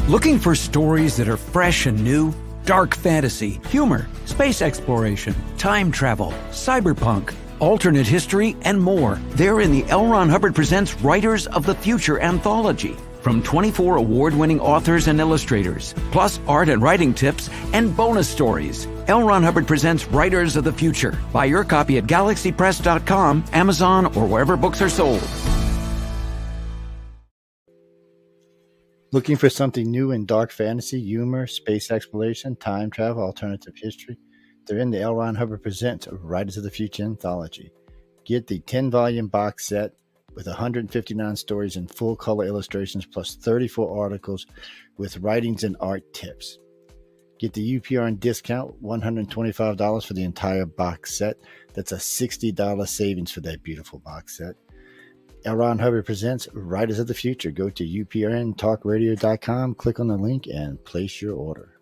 Looking for stories that are fresh and new? Dark fantasy, humor, space exploration, time travel, cyberpunk, alternate history, and more. They're in the L. Ron Hubbard Presents Writers of the Future anthology. From 24 award-winning authors and illustrators, plus art and writing tips and bonus stories. L. Ron Hubbard Presents Writers of the Future. Buy your copy at galaxypress.com, Amazon, or wherever books are sold. Looking for something new in dark fantasy, humor, space exploration, time travel, alternative history? They're in the L. Ron Hubbard Presents Writers of the Future anthology. Get the 10-volume box set with 159 stories and full-color illustrations plus 34 articles with writings and art tips. Get the UPR discount, $125 for the entire box set. That's a $60 savings for that beautiful box set. L. Ron Hubbard Presents Writers of the Future. Go to uprntalkradio.com, click on the link, and place your order.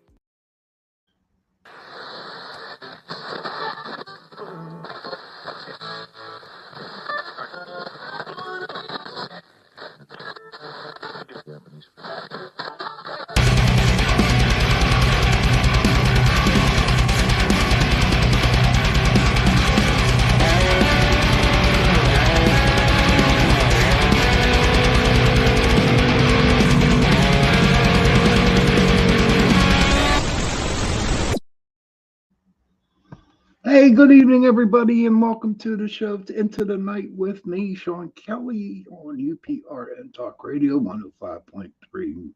Hey, good evening, everybody, and welcome to the show Into the Night with me, Shawn Kelly, on UPRN Talk Radio, 105.3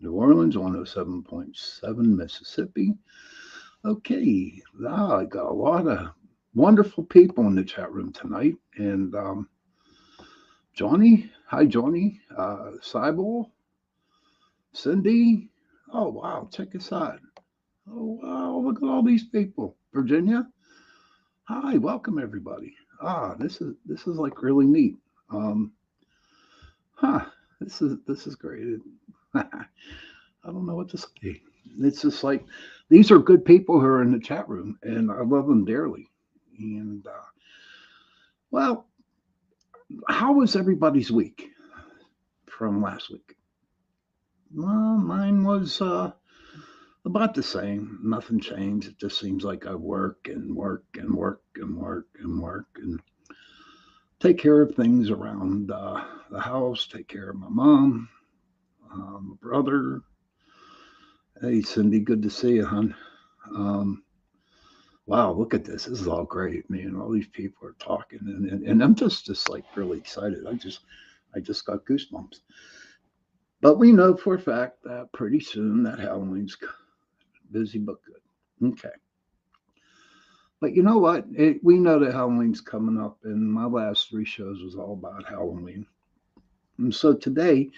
New Orleans, 107.7 Mississippi. Okay, now I got a lot of wonderful people in the chat room tonight, and Johnny, hi Johnny, Cybele, Cindy, oh wow, check us out. Oh wow, look at all these people. Virginia. Hi, welcome everybody. This is like really neat. This is great. I don't know what to say. It's just like these are good people who are in the chat room, and I love them dearly. And well, how was everybody's week from last week? Well, mine was about the same. Nothing changed. It just seems like I work and take care of things around the house, take care of my mom, my brother. Hey, Cindy, good to see you, hon. Wow, look at this. This is all great, man. All these people are talking, and I'm just like really excited. I just got goosebumps. But we know for a fact that pretty soon that Halloween's busy but good. Okay. But you know what? We know that Halloween's coming up, and my last 3 shows was all about Halloween. And so today,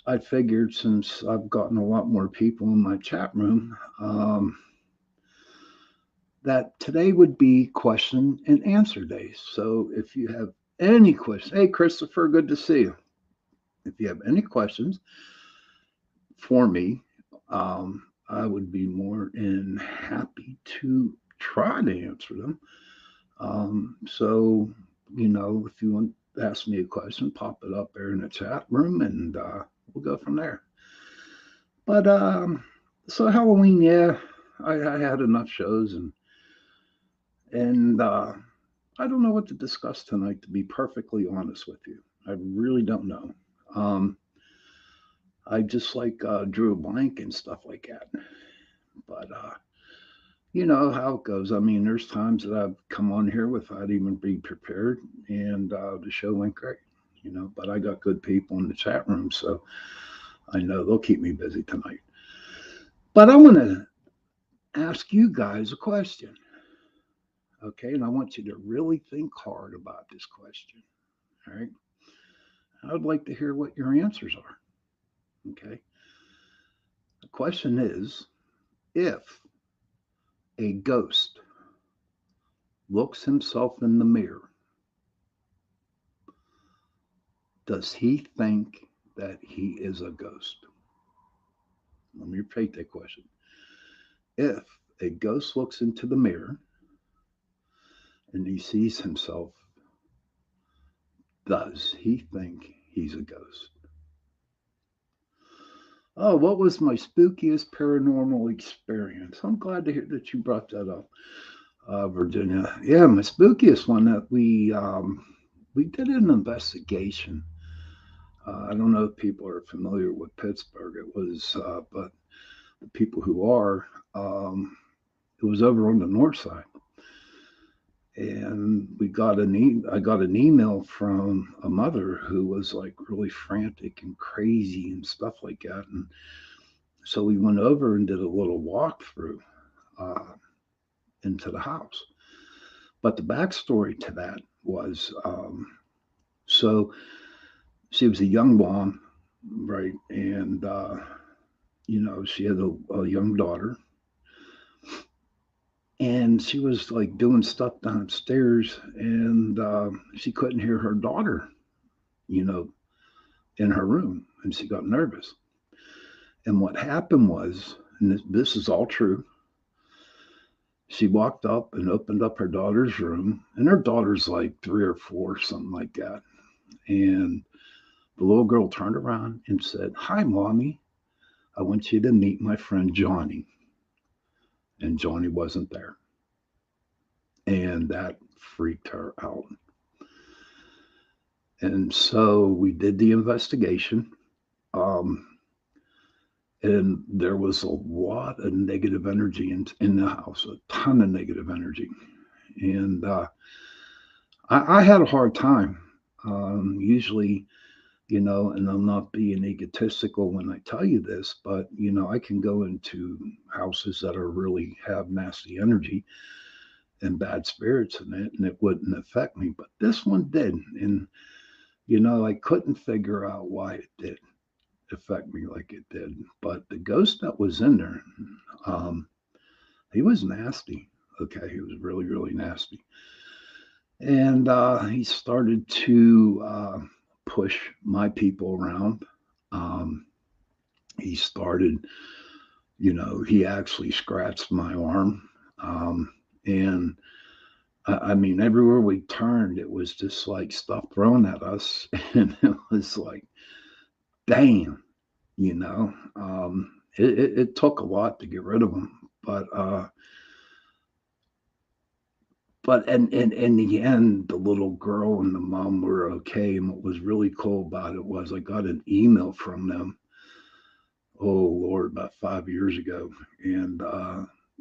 I figured since I've gotten a lot more people in my chat room, that today would be question and answer day. So if you have any questions, hey, Christopher, good to see you. If you have any questions for me, I would be more than happy to try to answer them. So, you know, if you want to ask me a question, pop it up there in the chat room, and we'll go from there. But so Halloween, yeah, I had enough shows, and I don't know what to discuss tonight, to be perfectly honest with you. I really don't know. I just like drew a blank and stuff like that. But you know how it goes. I mean, there's times that I've come on here without even being prepared, and the show went great, you know. But I got good people in the chat room, so I know they'll keep me busy tonight. But I want to ask you guys a question, okay? And I want you to really think hard about this question, all right? I'd like to hear what your answers are. Okay. The question is, if a ghost looks himself in the mirror, does he think that he is a ghost? Let me repeat that question. If a ghost looks into the mirror and he sees himself, does he think he's a ghost? Oh, what was my spookiest paranormal experience? I'm glad to hear that you brought that up, Virginia. Yeah, my spookiest one that we did an investigation. I don't know if people are familiar with Pittsburgh. It was, but the people who are, um, it was over on the north side, and I got an email from a mother who was like really frantic and crazy and stuff like that, and so we went over and did a little walkthrough uh, into the house. But the backstory to that was, so she was a young mom, right, and she had a young daughter, and she was like doing stuff downstairs, and she couldn't hear her daughter, you know, in her room, and she got nervous. And what happened was, and this is all true, she walked up and opened up her daughter's room, and her daughter's like 3 or 4, something like that. And the little girl turned around and said, "Hi, mommy. I want you to meet my friend Johnny." And Johnny wasn't there. And that freaked her out. And so we did the investigation. Um, and there was a lot of negative energy in the house, a ton of negative energy. And I had a hard time. Usually, and I'm not being egotistical when I tell you this, but I can go into houses that are really have nasty energy and bad spirits in it, and it wouldn't affect me. But this one did, and I couldn't figure out why it did affect me like it did. But the ghost that was in there, um, he was nasty. Okay, he was really, really nasty, and he started to push my people around. Um, he started, he actually scratched my arm. And I mean, everywhere we turned, it was just like stuff thrown at us. And it was like, damn, you know. It took a lot to get rid of them. But in the end, the little girl and the mom were okay. And what was really cool about it was I got an email from them, oh Lord, about 5 years ago. And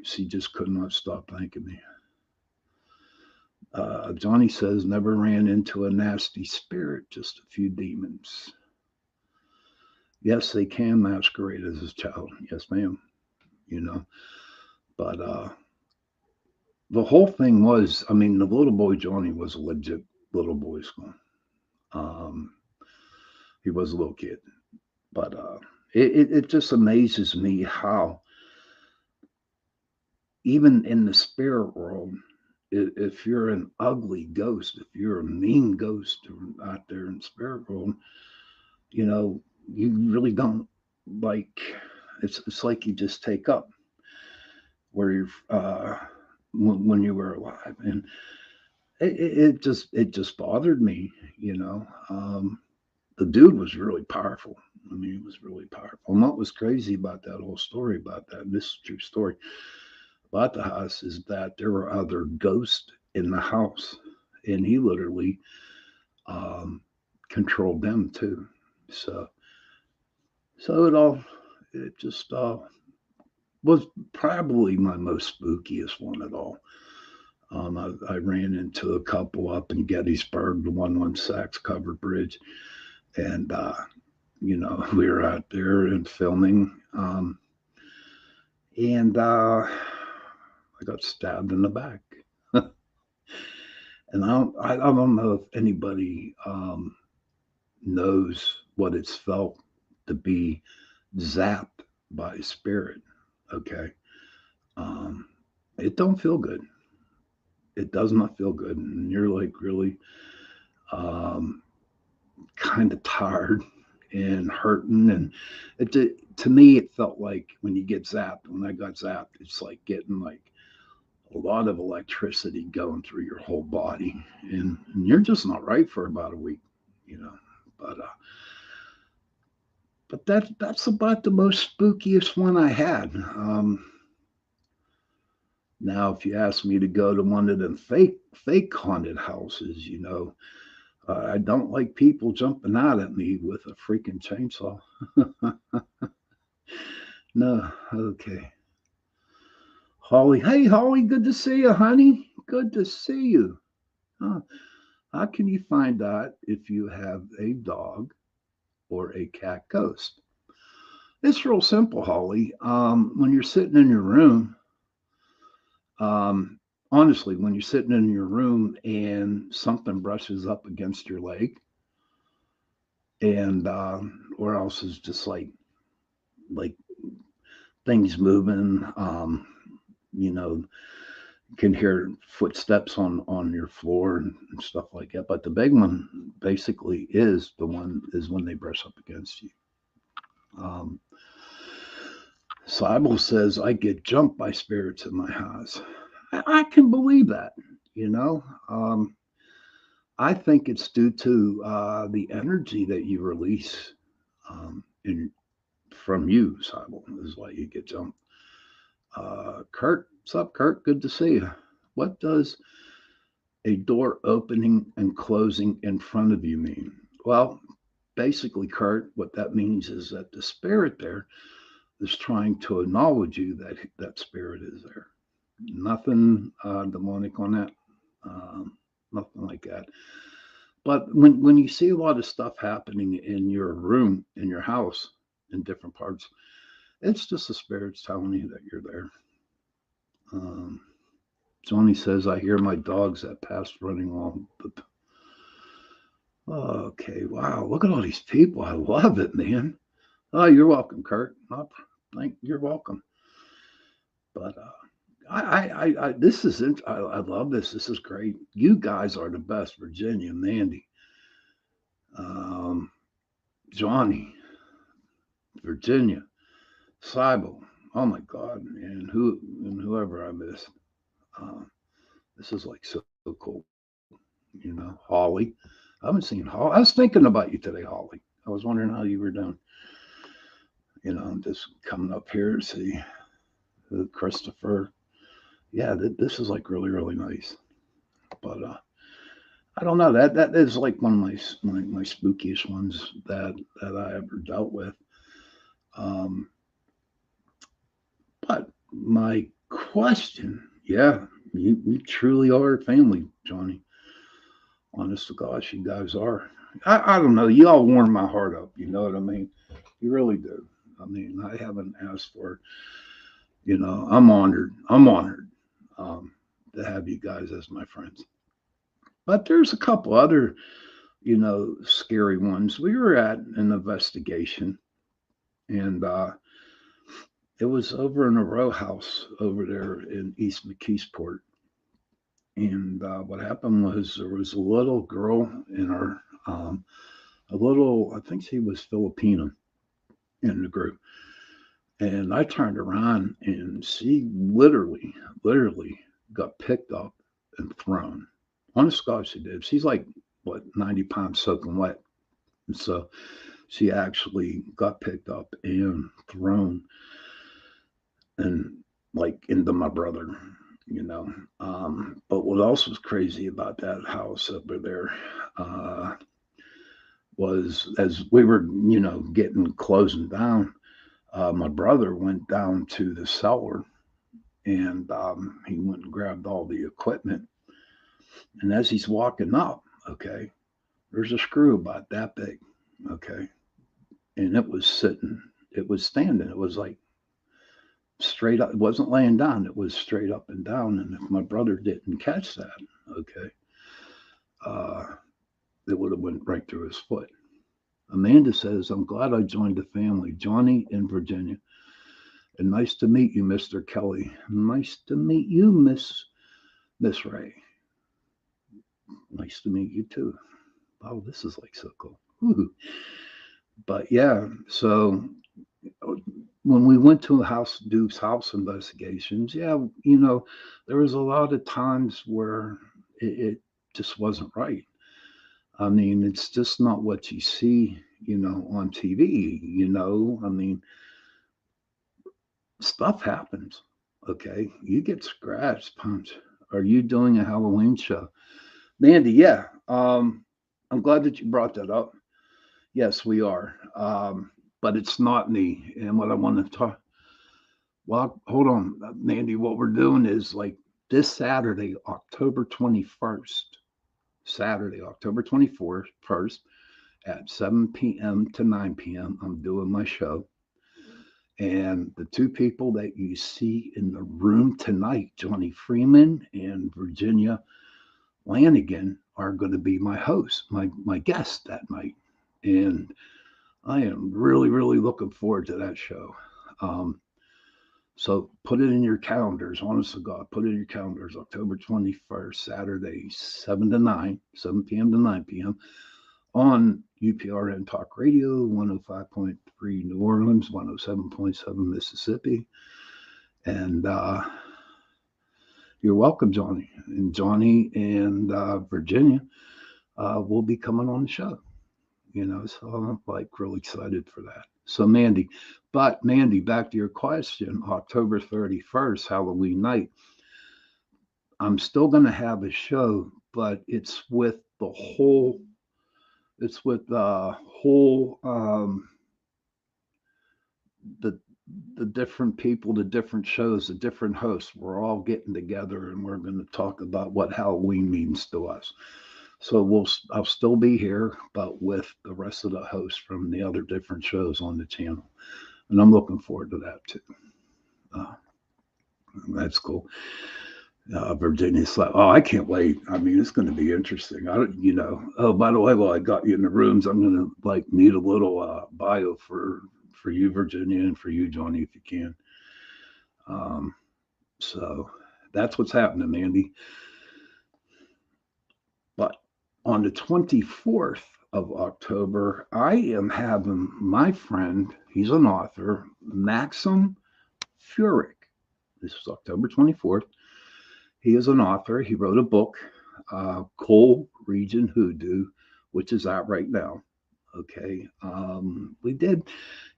she just could not stop thanking me. Johnny says, never ran into a nasty spirit, just a few demons. Yes, they can masquerade as a child. Yes, ma'am. You know, but the whole thing was, I mean, the little boy Johnny was a legit little boy school. Um, he was a little kid, but it just amazes me how even in the spirit world, if you're an ugly ghost, if you're a mean ghost out there in the spirit world, you know, you really don't like. It's like you just take up where you're when you were alive, and it just bothered me, you know. The dude was really powerful. I mean, he was really powerful. And what was crazy about that whole story about that, and this is a true story about the house, is that there were other ghosts in the house, and he literally um, controlled them too. So, so it just was probably my most spookiest one at all. I ran into a couple up in Gettysburg, the one on Saks Covered Bridge, and we were out there and filming, and I got stabbed in the back. And I don't know if anybody knows what it's felt to be zapped by a spirit. Okay, um, it don't feel good. It does not feel good, and you're like really um, kind of tired and hurting, and to me it felt like when you get zapped. When I got zapped, it's like getting like a lot of electricity going through your whole body, and you're just not right for about a week, you know. But But that's about the most spookiest one I had. Now, if you ask me to go to one of them fake haunted houses, I don't like people jumping out at me with a freaking chainsaw. No, okay. Holly, hey Holly, good to see you, honey. Good to see you. Huh. How can you find out if you have a dog or a cat ghost? It's real simple, Holly. When you're sitting in your room, um, honestly, when you're sitting in your room and something brushes up against your leg, and or else is just like things moving, you know, can hear footsteps on your floor and stuff like that. But the big one basically is when they brush up against you. Um, Bible says I get jumped by spirits in my house. I can believe that. You know, um, I think it's due to the energy that you release in from you, Bible, is why you get jumped. Kurt, what's up, Kurt? Good to see you. What does a door opening and closing in front of you mean? Well, basically, Kurt, what that means is that the spirit there is trying to acknowledge you that that spirit is there. Nothing demonic on that, um, nothing like that. But when you see a lot of stuff happening in your room, in your house, in different parts, it's just the spirits telling you that you're there. Um, Johnny says, I hear my dogs that pass running along. Okay, wow, look at all these people. I love it, man. Oh, you're welcome, Kurt. You're welcome. But this is I love this. This is great. You guys are the best, Virginia, Mandy, um, Johnny, Virginia, Sybil. Oh my God, and whoever I missed. Uh, this is like so cool. Holly. I haven't seen Holly. I was thinking about you today, Holly. I was wondering how you were doing. I'm just coming up here to see Christopher. Yeah, this is like really, really nice. But I don't know. That is like one of my spookiest ones that I ever dealt with. Um, but my question, yeah, you truly are a family, Johnny. Honest to gosh, you guys are. I don't know. You all warm my heart up. You know what I mean? You really do. I mean, I haven't asked for. I'm honored. I'm honored um, to have you guys as my friends. But there's a couple other, scary ones. We were at an investigation, and it was over in a row house over there in East McKeesport. And what happened was there was a little girl in our, I think she was Filipino in the group. And I turned around and she literally got picked up and thrown. Honest to God, she did. She's like, what, 90 pounds soaking wet. And so she actually got picked up and thrown and like into my brother, you know. But what else was crazy about that house over there was as we were, getting closing down, my brother went down to the cellar and he went and grabbed all the equipment. And as he's walking up, okay, there's a screw about that big, okay, and it was standing, it was like straight up, it wasn't laying down, it was straight up and down. And if my brother didn't catch that, okay, uh, it would have went right through his foot. Amanda says, I'm glad I joined the family, Johnny in Virginia. And nice to meet you, Mr. Kelly. Nice to meet you, Miss Ray. Nice to meet you too. Wow, this is like so cool. Ooh. But yeah, so when we went to Duke's house investigations, yeah, there was a lot of times where it just wasn't right. I mean, it's just not what you see on TV. I mean, stuff happens. Okay, you get scratched, punched. Are you doing a Halloween show, Mandy? Yeah. I'm glad that you brought that up. Yes, we are. But it's not me. And what I want to talk. Well, hold on, Mandy. What we're doing is like this Saturday, October 21st. Saturday, October 24th, first at 7 p.m. to 9 p.m. I'm doing my show. And the two people that you see in the room tonight, Johnny Freeman and Virginia Lanigan, are going to be my host, my guest that night. And I am really, really looking forward to that show. Um, so put it in your calendars, honest to God, put it in your calendars, October 21st, Saturday, 7 to 9, 7 p.m. to 9 p.m. on UPRN Talk Radio, 105.3 New Orleans, 107.7 Mississippi. And you're welcome, Johnny. And Johnny and Virginia will be coming on the show. So I'm like really excited for that. So Mandy, back to your question, October 31st, Halloween night, I'm still going to have a show, but it's with the whole, the, the different people, the different shows, the different hosts. We're all getting together and we're going to talk about what Halloween means to us. So I'll still be here, but with the rest of the hosts from the other different shows on the channel, and I'm looking forward to that too. Uh, that's cool. Virginia's like, oh, I can't wait. I mean, it's going to be interesting. I don't. Oh, by the way, while I got you in the rooms, I'm going to like need a little bio for you, Virginia, and for you, Johnny, if you can. So that's what's happening, Mandy. But on the 24th of October, I am having my friend, he's an author, Maxim Furyk. This is October 24th. He is an author. He wrote a book, Coal Region Hoodoo, which is out right now. Okay. We did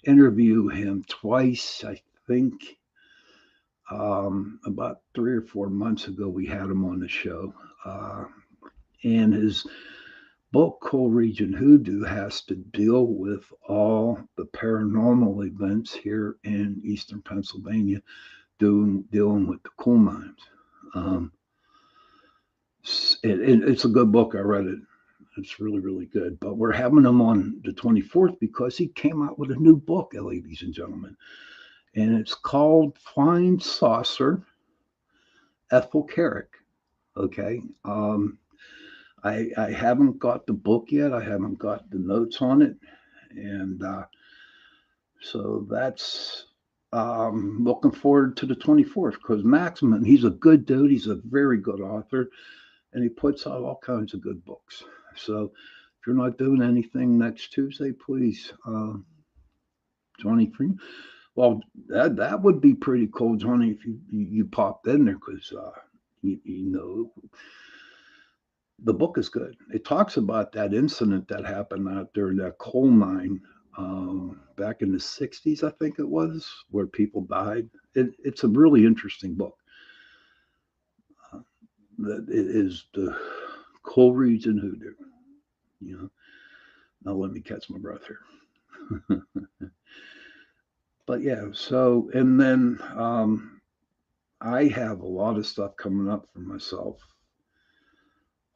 interview him twice, I think. About 3 or 4 months ago, we had him on the show. And his book, Coal Region Hoodoo, has to deal with all the paranormal events here in eastern Pennsylvania, dealing with the coal mines. It's a good book. I read it. It's really, really good. But we're having him on the 24th because he came out with a new book, ladies and gentlemen. And it's called Flying Saucer Esoteric. Okay. I haven't got the book yet. I haven't got the notes on it. And so that's looking forward to the 24th because Maximum, he's a good dude. He's a very good author. And he puts out all kinds of good books. So if you're not doing anything next Tuesday, please, Johnny Freeman. Well, that would be pretty cool, Johnny, if you popped in there because the book is good. It talks about that incident that happened out there in that coal mine back in the 60s, I think it was, where people died. It's a really interesting book. That it is the Coal Region Hoodoo. Now let me catch my breath here. But yeah, so and then I have a lot of stuff coming up for myself.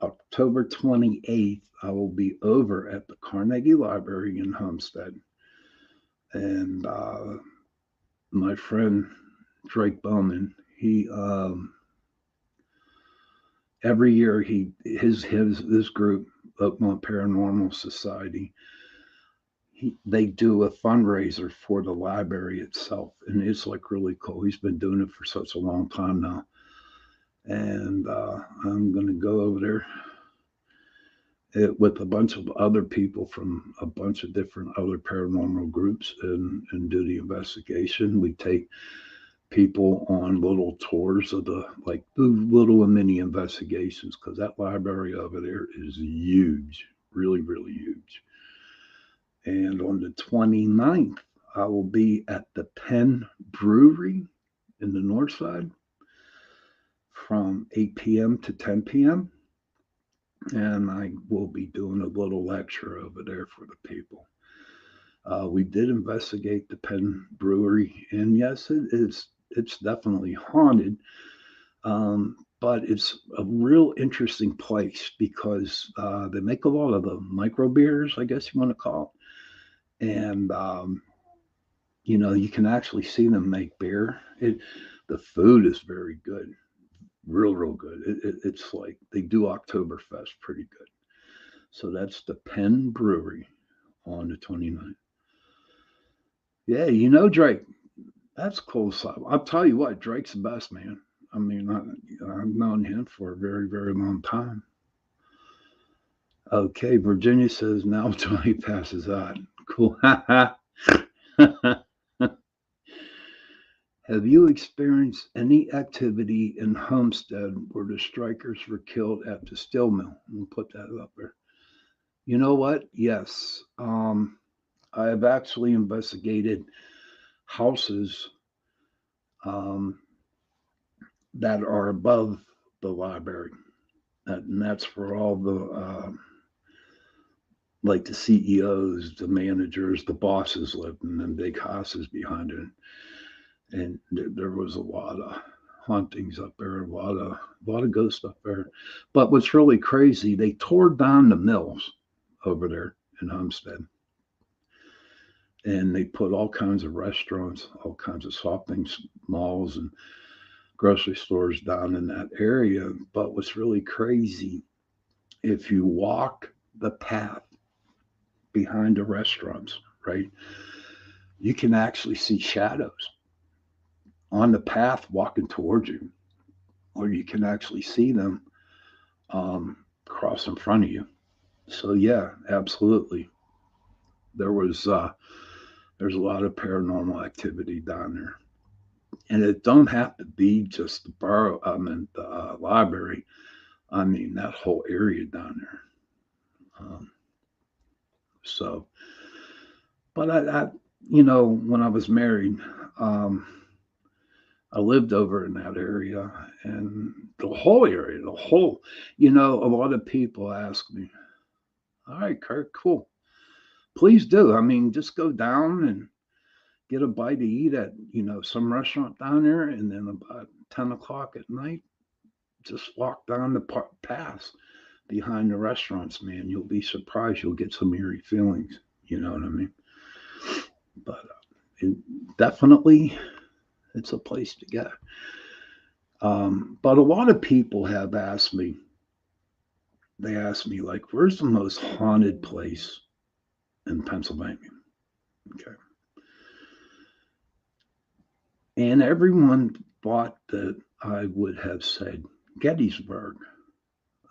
October 28th, I will be over at the Carnegie Library in Homestead. And my friend Drake Bowman, he every year this group, Oakmont Paranormal Society, they do a fundraiser for the library itself, and it's like really cool. He's been doing it for such a long time now, and I'm going to go over there with a bunch of other people from a bunch of different other paranormal groups and do the investigation. We take people on little tours of the little and mini investigations because that library over there is huge, really, really huge. And on the 29th, I will be at the Penn Brewery in the north side from 8 p.m. to 10 p.m. And I will be doing a little lecture over there for the people. We did investigate the Penn Brewery, and yes, it's definitely haunted. But it's a real interesting place because they make a lot of the micro beers, I guess you want to call it, and you can actually see them make beer. The food is very good, real good. It's like they do Oktoberfest pretty good. So that's the Penn Brewery on the 29th. Yeah, Drake. That's cool stuff. I'll tell you what, Drake's the best, man. I mean, I've known him for a very, very long time. Okay, Virginia says now Tony passes out. Cool. Have you experienced any activity in Homestead where the strikers were killed at the steel mill? We'll put that up there. You know what? Yes. I have actually investigated houses um, that are above the library. And that's for all the like the CEOs, the managers, the bosses lived in them big houses behind it. And there was a lot of hauntings up there, a lot of ghost up there. But what's really crazy, they tore down the mills over there in Homestead, and they put all kinds of restaurants, all kinds of shopping malls, and grocery stores down in that area. But what's really crazy, if you walk the path behind the restaurants, right, you can actually see shadows on the path walking towards you, or you can actually see them cross in front of you. So yeah, absolutely. There was there's a lot of paranormal activity down there, and it don't have to be just the bar. I mean the library. I mean that whole area down there. Um, so, but when I was married, um, I lived over in that area, and a lot of people ask me, all right, Kirk, cool. Please do. I mean, just go down and get a bite to eat at, some restaurant down there. And then about 10 o'clock at night, just walk down the path behind the restaurants, man. You'll be surprised. You'll get some eerie feelings. You know what I mean? But it, definitely, it's a place to go. But a lot of people have asked me, they ask me, like, where's the most haunted place in Pennsylvania? Okay. And everyone thought that I would have said Gettysburg,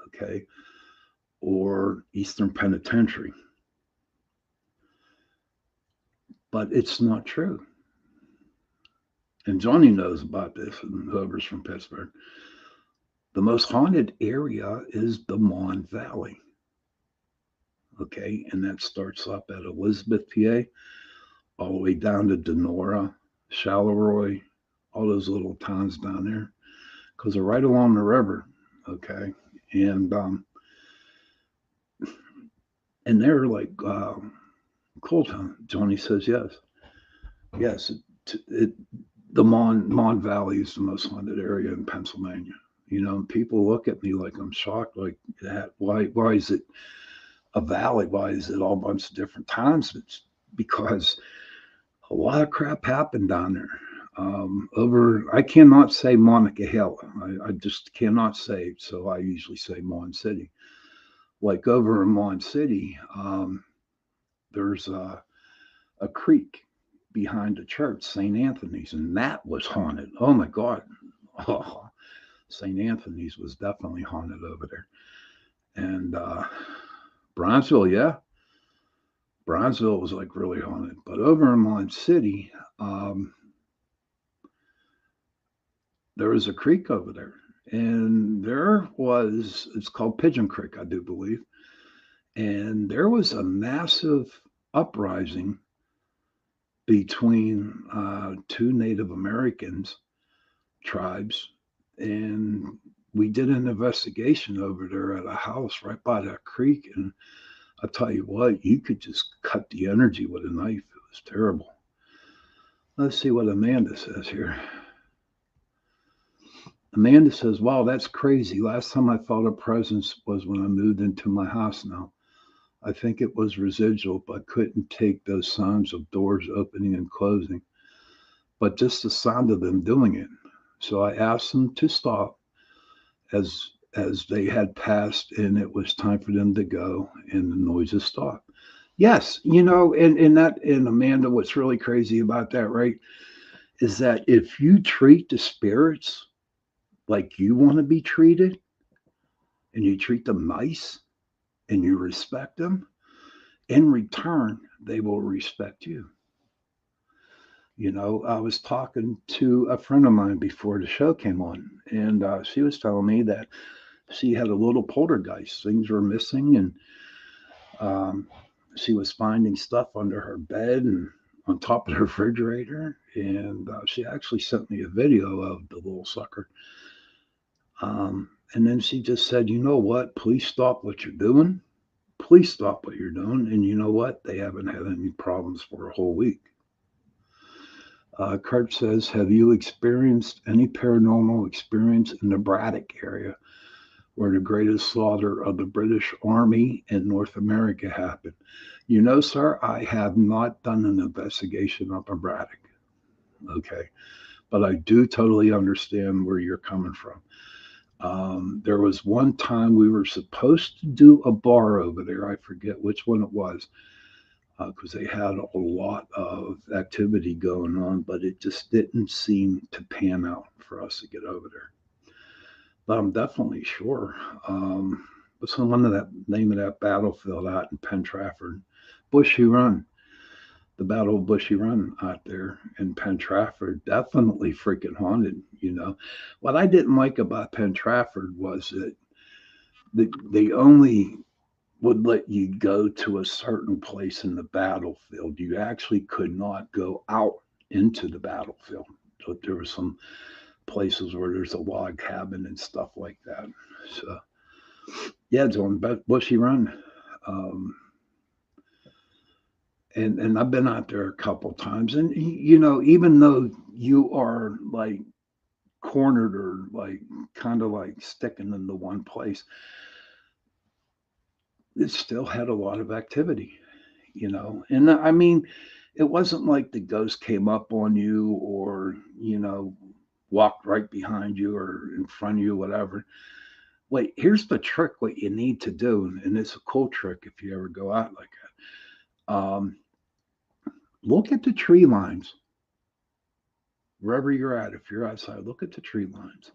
okay, or Eastern Penitentiary. But it's not true. And Johnny knows about this, and whoever's from Pittsburgh. The most haunted area is the Mon Valley. Okay, and that starts up at Elizabeth, PA, all the way down to Denora, Charleroi, all those little towns down there, because they're right along the river. Okay, and they're like cool town. Johnny says yes. The Mon Valley is the most haunted area in Pennsylvania. People look at me like I'm shocked, like that. Why is it a valley? Why is it all a bunch of different towns? It's because a lot of crap happened down there. I cannot say Monongahela. I just cannot say it, so I usually say Mon City. Like over in Mon City, there's a creek behind the church, St. Anthony's, and that was haunted. Oh my God. Oh, St. Anthony's was definitely haunted over there. And Bronzeville, yeah. Bronzeville was like really haunted. But over in Mon City, there was a creek over there. And it's called Pigeon Creek, I do believe. And there was a massive uprising between two Native Americans tribes, and we did an investigation over there at a house right by that creek. And I tell you what, you could just cut the energy with a knife. It was terrible. Let's see what Amanda says here. Amanda says, wow, that's crazy. Last time I felt a presence was when I moved into my house now. I think it was residual, but couldn't take those sounds of doors opening and closing, but just the sound of them doing it. So I asked them to stop as they had passed, and it was time for them to go, and the noises stopped. Yes, and Amanda, what's really crazy about that, right, is that if you treat the spirits like you want to be treated, and you treat them nice, and you respect them, in return, they will respect you. I was talking to a friend of mine before the show came on, and she was telling me that she had a little poltergeist. Things were missing, and um, she was finding stuff under her bed and on top of the refrigerator. And she actually sent me a video of the little sucker. And then she just said, you know what? Please stop what you're doing. Please stop what you're doing. And you know what? They haven't had any problems for a whole week. Kurt says, have you experienced any paranormal experience in the Braddock area where the greatest slaughter of the British Army in North America happened? Sir, I have not done an investigation up in Braddock. Okay. But I do totally understand where you're coming from. There was one time we were supposed to do a bar over there. I forget which one it was, because they had a lot of activity going on, but it just didn't seem to pan out for us to get over there. But I'm definitely sure. What's the one of that name of that battlefield out in Penn Trafford? Bushy Run. The Battle of Bushy Run out there in Penn Trafford, definitely freaking haunted. What I didn't like about Penn Trafford was that they only would let you go to a certain place in the battlefield. You actually could not go out into the battlefield. So there were some places where there's a log cabin and stuff like that. So yeah, it's on Bushy Run. Um, and I've been out there a couple times, and even though you are like cornered or like kind of like sticking into one place, it still had a lot of activity. And I mean, it wasn't like the ghost came up on you or walked right behind you or in front of you, whatever. Wait, here's the trick. What you need to do, and it's a cool trick if you ever go out like that. Look at the tree lines wherever you're at. If you're outside, look at the tree lines.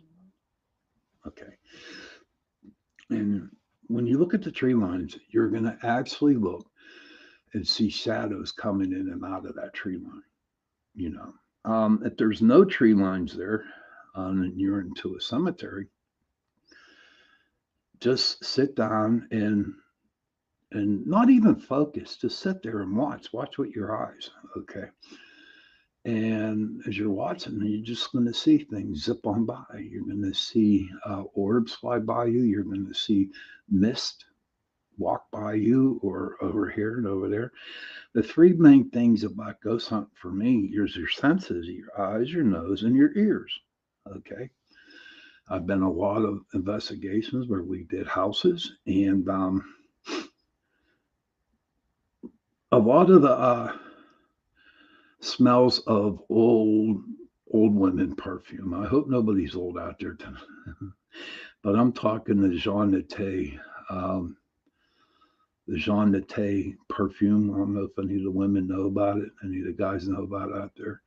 Okay. And when you look at the tree lines, you're going to actually look and see shadows coming in and out of that tree line. If there's no tree lines there, and you're into a cemetery, just sit down and not even focus, just sit there and watch with your eyes. Okay. And as you're watching, you're just going to see things zip on by. You're going to see orbs fly by you. You're going to see mist walk by you or over here and over there. The three main things about ghost hunt for me is your senses, your eyes, your nose, and your ears. Okay. I've been a lot of investigations where we did houses, and a lot of the smells of old women perfume. I hope nobody's old out there tonight. But I'm talking the Jean Naté, perfume. I don't know if any of the women know about it, any of the guys know about it out there.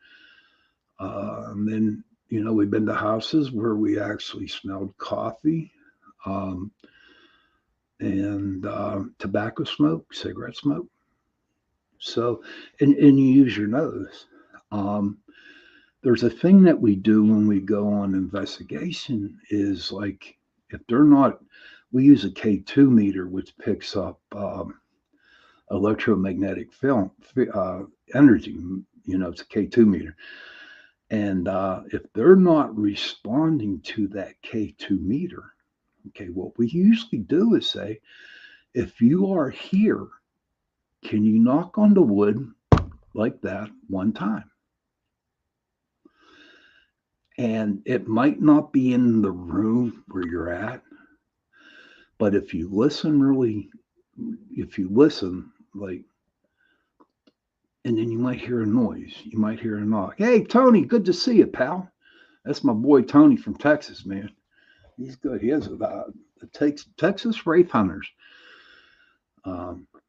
And then we've been to houses where we actually smelled coffee, and tobacco smoke, cigarette smoke. So, and you use your nose. There's a thing that we do when we go on investigation is like, if they're not, we use a K2 meter, which picks up electromagnetic film energy. It's a K2 meter. And if they're not responding to that K2 meter, okay, what we usually do is say, if you are here, can you knock on the wood like that one time? And it might not be in the room where you're at, but if you listen, like, and then you might hear a noise, you might hear a knock. Hey, Tony, good to see you, pal. That's my boy Tony from Texas, man. He's good. He has the Texas Wraith Hunters.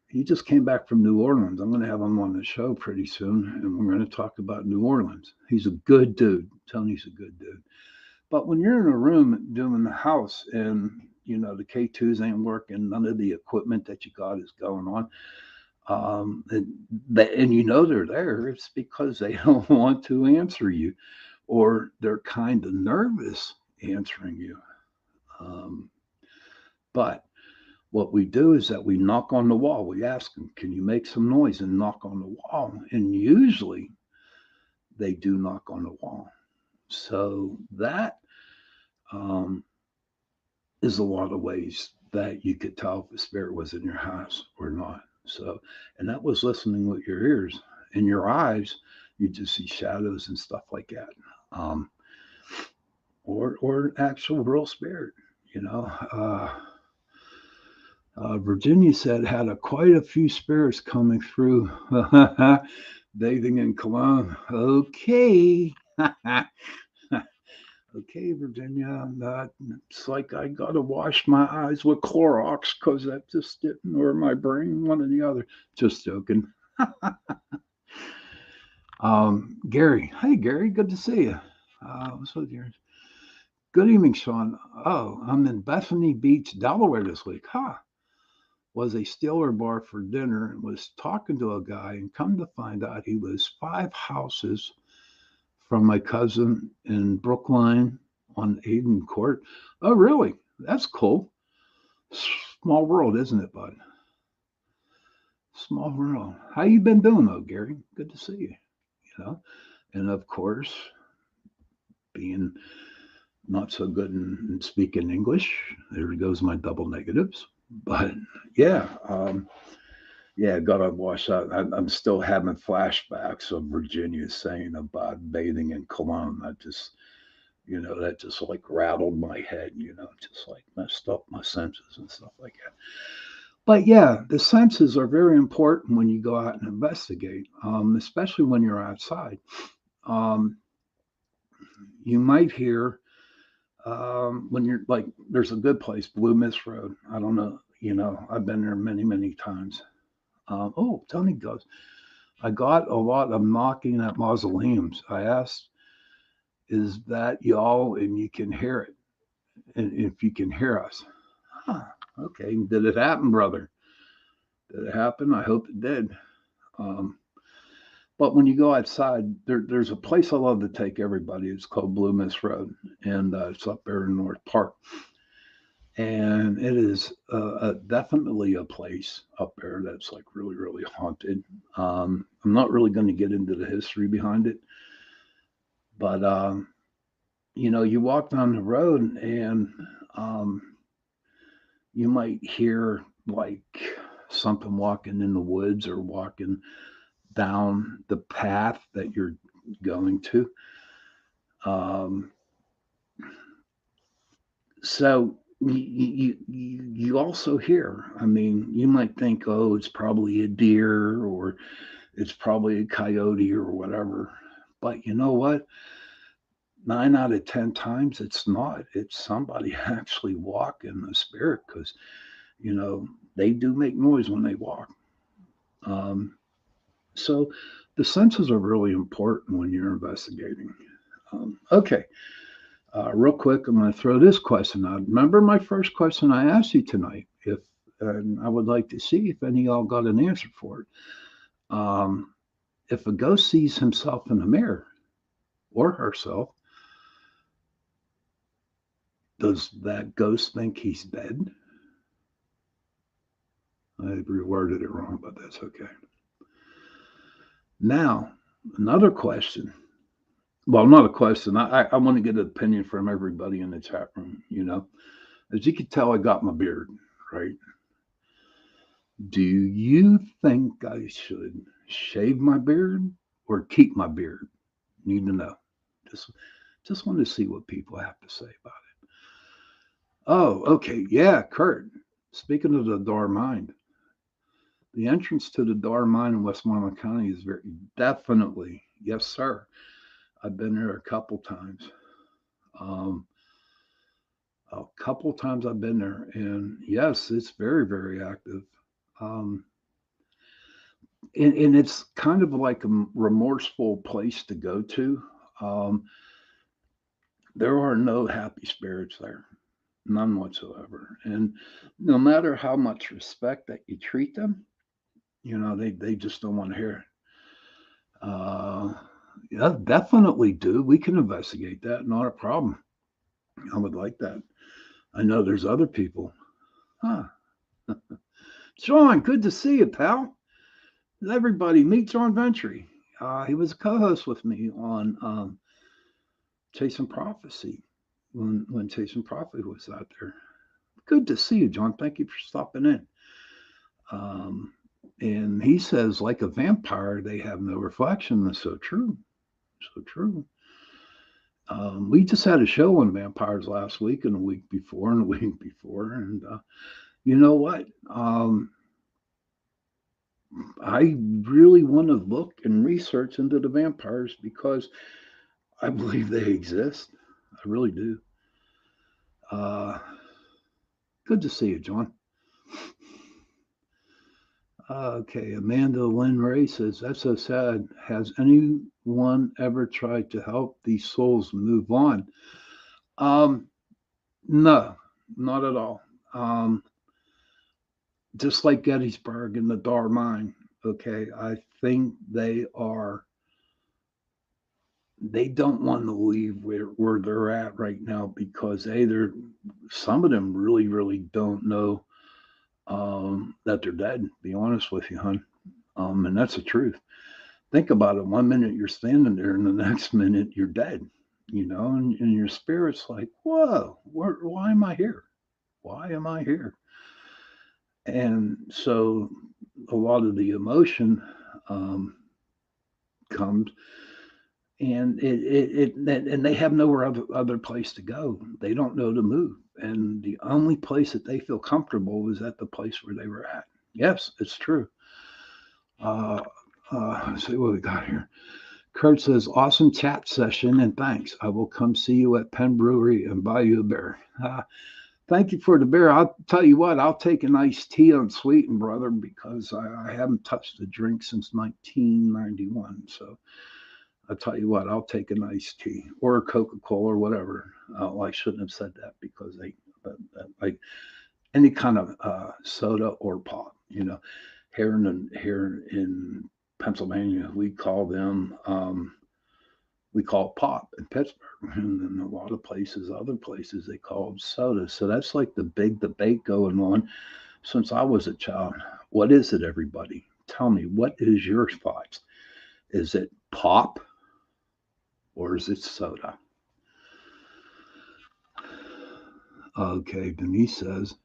He just came back from New Orleans. I'm going to have him on the show pretty soon, and we're going to talk about New Orleans. He's a good dude. Tony's a good dude. But when you're in a room doing the house and the K2s ain't working, none of the equipment that you got is going on, and they're there, it's because they don't want to answer you, or they're kind of nervous answering you. But what we do is that we knock on the wall. We ask them, can you make some noise, and knock on the wall? And usually they do knock on the wall. So that is a lot of ways that you could tell if a spirit was in your house or not. So, and that was listening with your ears. In your eyes, you just see shadows and stuff like that. Or actual real spirit, Virginia said had quite a few spirits coming through, bathing in cologne. Okay. Okay, Virginia, it's like I got to wash my eyes with Clorox because that just didn't, or my brain, one or the other. Just joking. Gary. Hey, Gary, good to see you. What's up, Gary? Good evening, Shawn. Oh, I'm in Bethany Beach, Delaware this week. Was a Steeler bar for dinner and was talking to a guy, and come to find out he was 5 houses from my cousin in Brookline on Aiden Court. Oh, really? That's cool. Small world, isn't it, bud? Small world. How you been doing, though, Gary? Good to see you. And of course, being not so good in speaking English, there goes my double negatives. But yeah, gotta wash out. I'm still having flashbacks of Virginia saying about bathing in cologne. That just like rattled my head, just like messed up my senses and stuff like that. But yeah, the senses are very important when you go out and investigate, especially when you're outside. You might hear when you're like, there's a good place, Blue Mist Road. I don't know, I've been there many, many times. Tony goes, I got a lot of knocking at mausoleums. I asked, is that y'all, and you can hear it? And if you can hear us. Okay. Did it happen, brother? Did it happen? I hope it did. But when you go outside, there's a place I love to take everybody. It's called Blue Mist Road, and it's up there in North Park. And it is definitely a place up there that's like really, really haunted. I'm not really going to get into the history behind it, but you walk down the road and you might hear like something walking in the woods or walking down the path that you're going to. So you also hear, I mean, you might think, oh, it's probably a deer or it's probably a coyote or whatever. But you know what? 9 out of 10 times it's not. It's somebody actually walking a spirit because, they do make noise when they walk. So the senses are really important when you're investigating. Okay. Real quick, I'm going to throw this question out. Remember my first question I asked you tonight? And I would like to see if any of y'all got an answer for it. If a ghost sees himself in the mirror or herself, does that ghost think he's dead? I reworded it wrong, but that's okay. Now, another question. Well, not a question. I want to get an opinion from everybody in the chat room. As you can tell, I got my beard, right? Do you think I should shave my beard or keep my beard? Need to know. Just just want to see what people have to say about it. Oh, okay. Yeah, Kurt. Speaking of the Dar Mine, the entrance to the Dar Mine in Westmoreland County is very definitely, yes, sir. I've been there a couple times. Um, a couple times I've been there, and yes, it's very, very active. Um, and it's kind of like a remorseful place to go to. Um, there are no happy spirits there, none whatsoever. And no matter how much respect that you treat them, they just don't want to hear it. Yeah, definitely do. We can investigate that. Not a problem. I would like that. I know there's other people. Huh. Shawn, good to see you, pal. Everybody, meet John Ventry. He was a co-host with me on Chasing Prophecy when Chasing Prophecy was out there. Good to see you, John. Thank you for stopping in. Um, and he says, like a vampire, they have no reflection. That's so true. So true. We just had a show on vampires last week and the week before and the week before. And you know what? I really want to look and research into the vampires because I believe they exist. I really do. Uh, good to see you, John. Okay, Amanda Lynn Ray says, that's so sad. Has anyone ever tried to help these souls move on? Um, no, not at all. Just like Gettysburg and the Dar Mine, okay, I think they don't want to leave where they're at right now because some of them really, really don't know that they're dead, to be honest with you, hon. And that's the truth. Think about it. One minute you're standing there, and the next minute you're dead. And your spirit's like, whoa, why am I here? Why am I here? And so a lot of the emotion um, comes, and and they have nowhere other place to go. They don't know to move, and the only place that they feel comfortable is at the place where they were at. Yes, it's true. Uh, let's see what we got here. Kurt says, awesome chat session and thanks. I will come see you at Penn Brewery and buy you a beer. Thank you for the beer. I'll tell you what, I'll take an iced tea unsweetened, brother, because I haven't touched a drink since 1991. So I'll tell you what, I'll take an iced tea or a Coca Cola or whatever. Well, I shouldn't have said that because like any kind of soda or pop, here in Pennsylvania, we call it pop in Pittsburgh, and in a lot of places, other places, they call them soda. So that's like the big debate going on since I was a child. What is it, everybody? Tell me, what is your thoughts? Is it pop or is it soda? Okay, Denise says,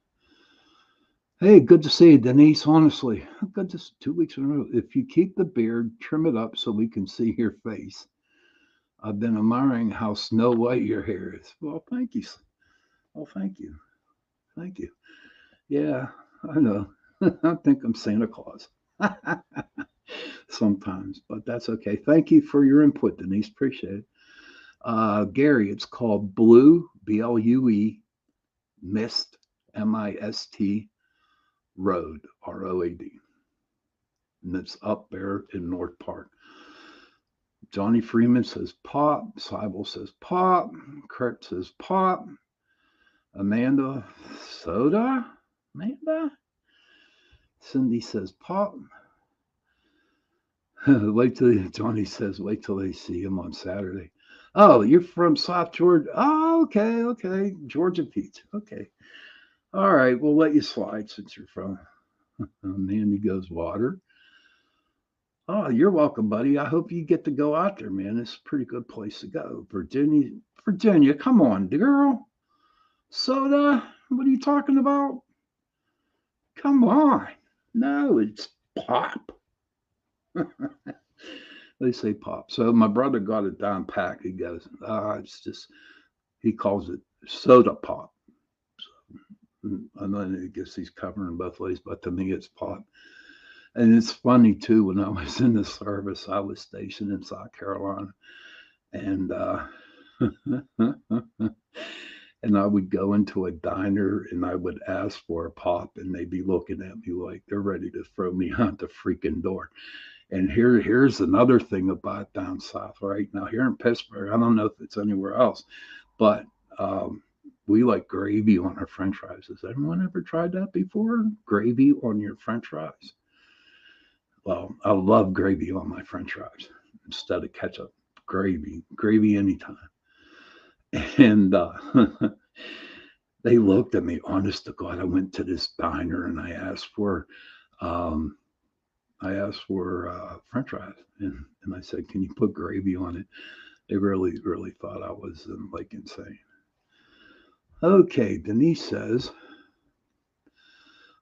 hey, good to see you, Denise. Honestly, good to 2 weeks in a row. If you keep the beard, trim it up so we can see your face. I've been admiring how snow white your hair is. Well, thank you. Well, thank you. Thank you. Yeah, I know. I think I'm Santa Claus sometimes, but that's okay. Thank you for your input, Denise. Appreciate it. Gary, it's called Blue, Blue, Mist, Mist, Road, Road. And it's up there in North Park. Johnny Freeman says pop. Seibel says pop. Kurt says pop. Amanda, soda? Amanda? Cindy says pop. Johnny says, wait till they see him on Saturday. Oh, you're from South Georgia. Oh, okay. Georgia Peach. Okay. All right, we'll let you slide since you're from Mandy goes, water. Oh, you're welcome, buddy. I hope you get to go out there, man. It's a pretty good place to go. Virginia, come on, girl. Soda? What are you talking about? Come on. No, it's pop. They say pop. So my brother got it down packed. He goes, it's just, he calls it soda pop. And then I guess he's covering both ways, but to me, it's pop. And it's funny too. When I was in the service, I was stationed in South Carolina, and and I would go into a diner and I would ask for a pop, and they'd be looking at me like they're ready to throw me out the freaking door. And here's another thing about down south right now. Here in Pittsburgh, I don't know if it's anywhere else, but we like gravy on our French fries. Has anyone ever tried that before? Gravy on your French fries? Well, I love gravy on my French fries instead of ketchup. Gravy anytime. And they looked at me. Honest to God, I went to this diner and um, French fries, and I said, "Can you put gravy on it?" They really thought I was like insane. Okay, Denise says,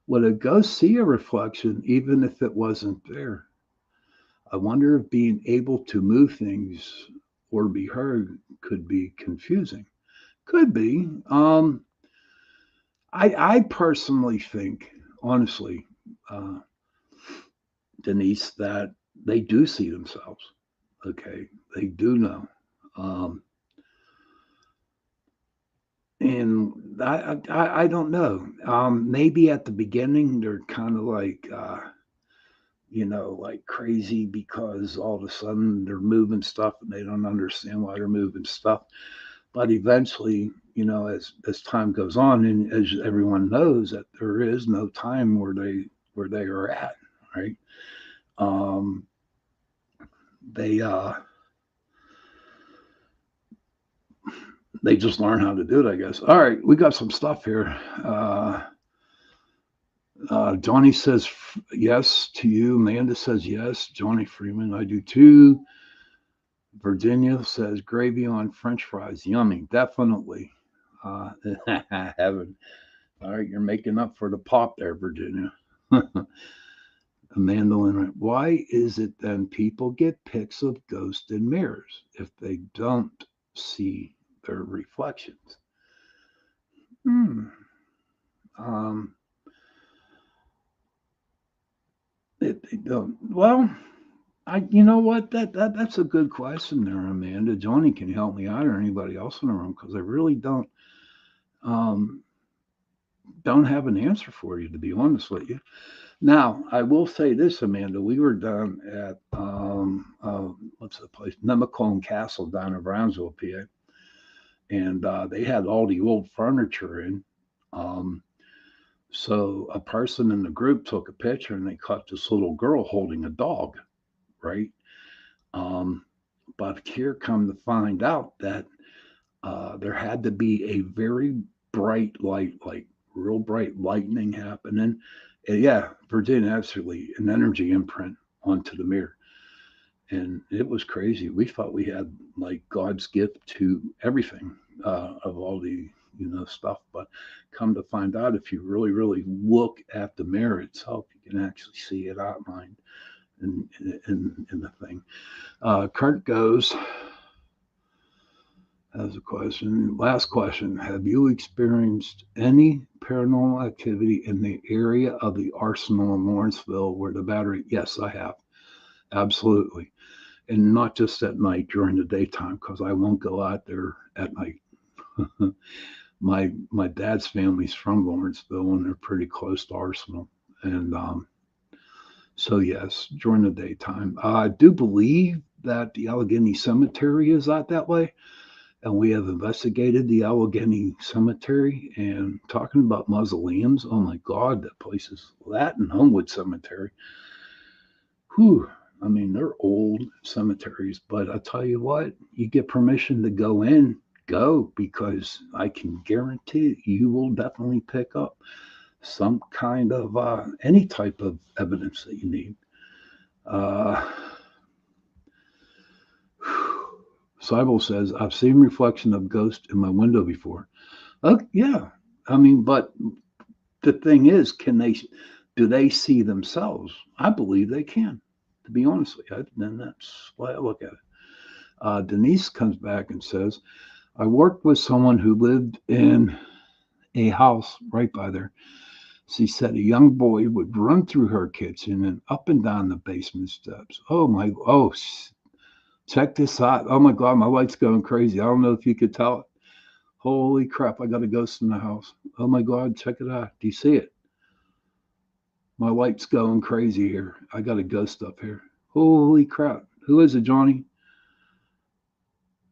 "Would a ghost see a reflection even if it wasn't there? I wonder if being able to move things or be heard could be confusing." Could be. I personally think, honestly, uh, Denise, that they do see themselves. Okay, they do know. Um, and I don't know. Maybe at the beginning they're kind of like, like crazy because all of a sudden they're moving stuff and they don't understand why they're moving stuff. But eventually, as time goes on, and as everyone knows, that there is no time where they are at, right? Um, they they just learn how to do it, I guess. All right, we got some stuff here. Johnny says yes to you. Amanda says yes. Johnny Freeman, I do too. Virginia says gravy on French fries, yummy, definitely. Heaven. All right, you're making up for the pop there, Virginia. Amanda Lynn, why is it then people get pics of ghosts in mirrors if they don't see their reflections? Hmm. Um, they don't. Well, you know what? That's a good question there, Amanda. Johnny can help me out, or anybody else in the room, because I really um, don't have an answer for you, to be honest with you. Now, I will say this, Amanda. We were down at what's the place? Nemacolin Castle down in Brownsville, PA, and they had all the old furniture in. Um, so a person in the group took a picture, and they caught this little girl holding a dog, right? Um, but here come to find out that there had to be a very bright light, like real bright lightning happening. And yeah, Virginia, absolutely, an energy imprint onto the mirror. And it was crazy. We thought we had like God's gift to everything of all the stuff, but come to find out, if you really look at the mirror itself, you can actually see it outlined in the thing. Kurt goes, has a question. Last question. Have you experienced any paranormal activity in the area of the Arsenal in Lawrenceville where the battery? Yes, I have. Absolutely. And not just at night, during the daytime, because I won't go out there at night. My dad's family's from Lawrenceville, and they're pretty close to Arsenal. And so, yes, during the daytime. I do believe that the Allegheny Cemetery is out that way, and we have investigated the Allegheny Cemetery. And talking about mausoleums, oh my God, that place is that and Homewood Cemetery. Whew. I mean, they're old cemeteries, but I tell you what, you get permission to go in, go, because I can guarantee you will definitely pick up some kind of any type of evidence that you need. Uh, Sybil says, I've seen reflection of ghosts in my window before. Oh, yeah. I mean, but the thing is, do they see themselves? I believe they can, to be honest with you. And that's why I look at it. Denise comes back and says, I worked with someone who lived in a house right by there. She said a young boy would run through her kitchen and up and down the basement steps. Check this out. Oh my God, my light's going crazy. I don't know if you could tell it. Holy crap, I got a ghost in the house. Oh my God, check it out. Do you see it? My light's going crazy here. I got a ghost up here. Holy crap. Who is it, Johnny?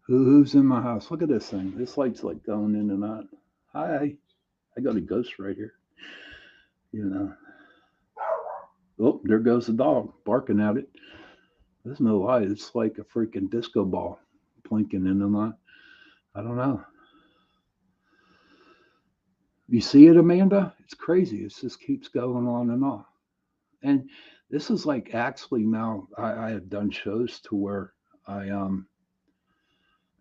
Who's in my house? Look at this thing. This light's like going in and out. Hi. I got a ghost right here. You know. Oh, there goes the dog barking at it. There's no lie. It's like a freaking disco ball blinking in and out. I don't know. You see it, Amanda? It's crazy. It just keeps going on and on. And this is like actually now I have done shows to where I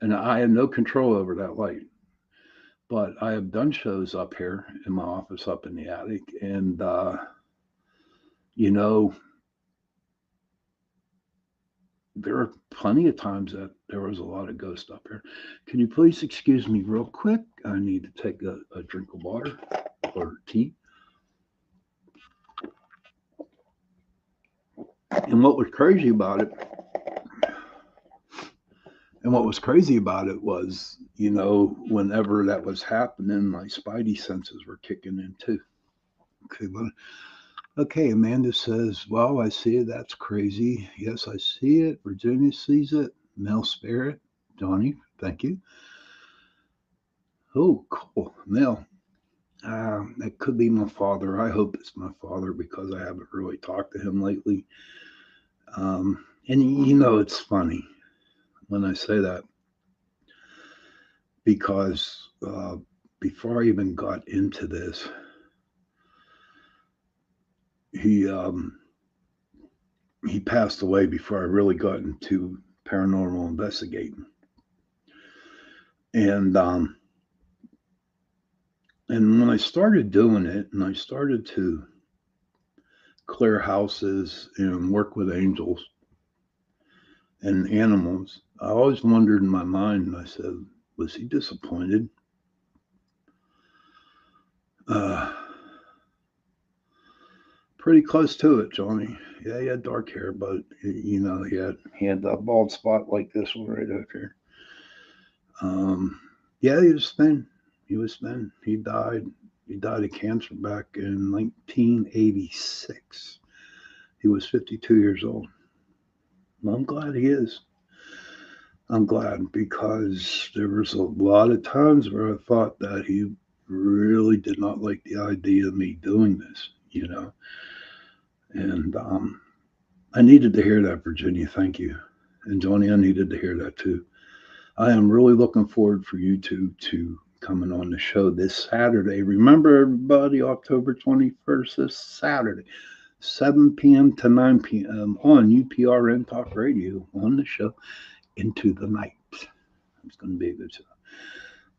and I have no control over that light. But I have done shows up here in my office up in the attic, and you know, there are plenty of times that there was a lot of ghosts up here. Can you please excuse me real quick? I need to take a drink of water or tea. And what was crazy about it, was, whenever that was happening, my spidey senses were kicking in too. Okay, but okay, Amanda says, well, I see it. That's crazy. Yes, I see it. Virginia sees it. Mel Spirit. Johnny, thank you. Oh, cool. Mel. That could be my father. I hope it's my father because I haven't really talked to him lately. And it's funny when I say that because before I even got into this, he passed away before I really got into paranormal investigating. And when I started doing it, and I started to clear houses and work with angels and animals, I always wondered in my mind, and I said, was he disappointed? Pretty close to it, Johnny. Yeah, he had dark hair, but he had that bald spot like this one right up here. Yeah, he was thin. He died. He died of cancer back in 1986. He was 52 years old. Well, I'm glad he is. I'm glad because there was a lot of times where I thought that he really did not like the idea of me doing this, And I needed to hear that, Virginia. Thank you. And Johnny, I needed to hear that too. I am really looking forward for you two to coming on the show this Saturday. Remember, everybody, October 21st, this Saturday, 7 p.m. to 9 p.m. on UPRN Talk Radio on the show Into the Night. It's going to be a good show.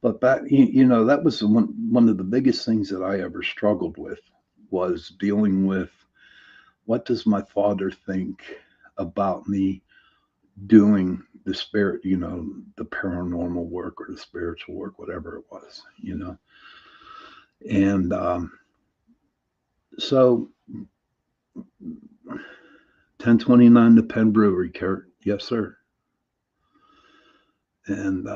But that was one of the biggest things that I ever struggled with was dealing with what does my father think about me doing the spirit, the paranormal work or the spiritual work, whatever it was, And so 1029 the Penn Brewery, Kurt. Yes, sir. And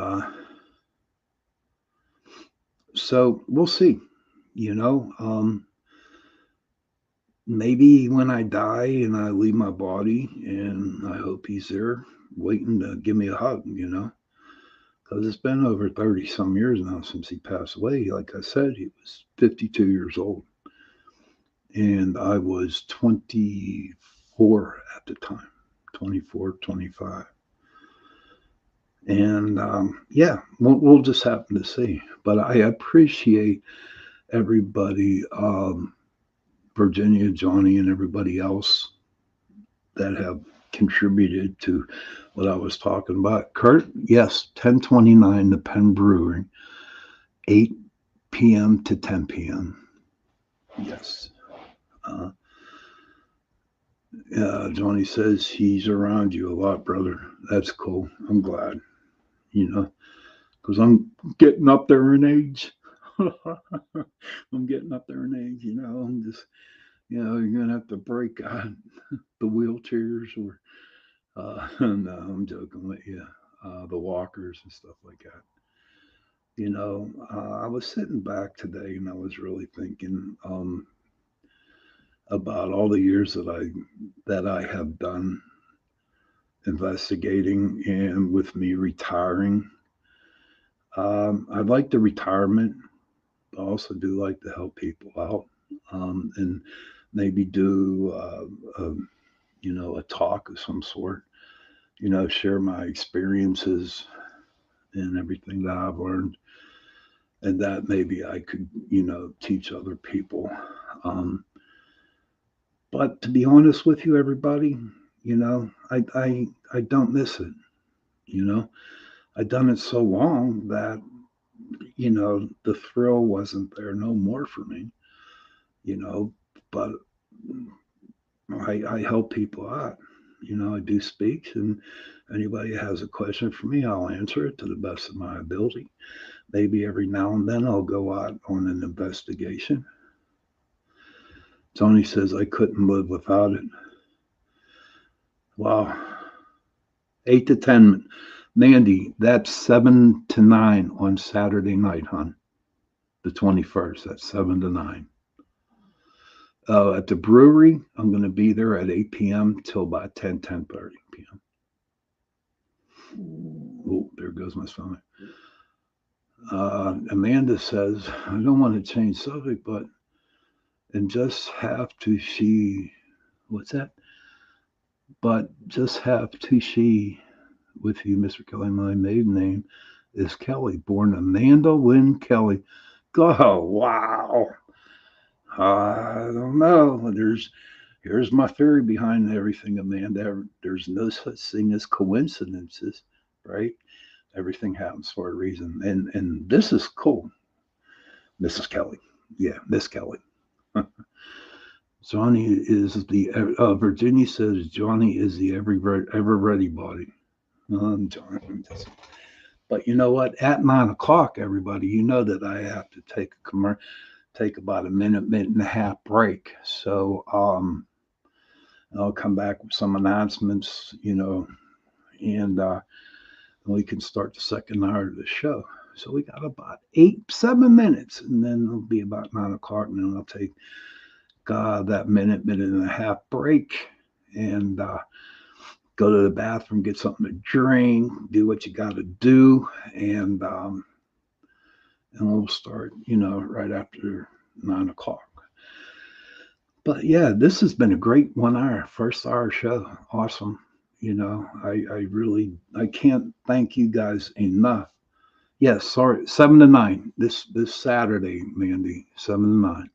so we'll see, maybe when I die and I leave my body, and I hope he's there waiting to give me a hug, because it's been over 30 some years now since he passed away. Like I said, he was 52 years old, and I was 24 at the time, 24, 25. And yeah, we'll just happen to see. But I appreciate everybody, Virginia, Johnny, and everybody else that have contributed to what I was talking about. Kurt, yes, 1029, the Penn Brewery, 8 p.m. to 10 p.m. Yes. Uh, Johnny says he's around you a lot, brother. That's cool. I'm glad, you know, because I'm getting up there in age. I'm getting up there in age, I'm just, you're going to have to break out the wheelchairs or, no, I'm joking with you, the walkers and stuff like that. I was sitting back today and I was really thinking about all the years that I have done investigating, and with me retiring. I like the retirement. I also do like to help people out, and maybe do a talk of some sort. Share my experiences and everything that I've learned, and that maybe I could teach other people. Um, but to be honest with you, everybody, I don't miss it. You know, I've done it so long that the thrill wasn't there no more for me. You know, but I help people out. I do speaks, and anybody has a question for me, I'll answer it to the best of my ability. Maybe every now and then I'll go out on an investigation. Tony says I couldn't live without it. Wow. 8 to 10. Mandy, that's 7 to 9 on Saturday night, hon. The 21st. That's 7 to 9. At the brewery, I'm going to be there at 8 p.m. till about 10:30 p.m. Oh, there goes my stomach. Amanda says, I don't want to change subject, but and just have to she, what's that? But just have to she with you, Mr. Kelly. My maiden name is Kelly, born Amanda Lynn Kelly. Oh, wow. I don't know. Here's my theory behind everything, Amanda. There's no such thing as coincidences, right? Everything happens for a reason, and this is cool, Mrs. Kelly. Yeah, Miss Kelly. Johnny is the Virginia says Johnny is the ever ready body. Johnny, but you know what? At 9 o'clock, everybody, you know that I have to take about a minute and a half break. So I'll come back with some announcements, and we can start the second hour of the show. So we got about 7 minutes, and then it'll be about 9 o'clock, and then I'll take that minute and a half break, and go to the bathroom, get something to drink, do what you got to do, and we'll start, right after 9 o'clock. But yeah, this has been a great 1 hour, first hour show. Awesome. I really I can't thank you guys enough. Yes, sorry, 7 to 9 this Saturday, Mandy, 7 to 9.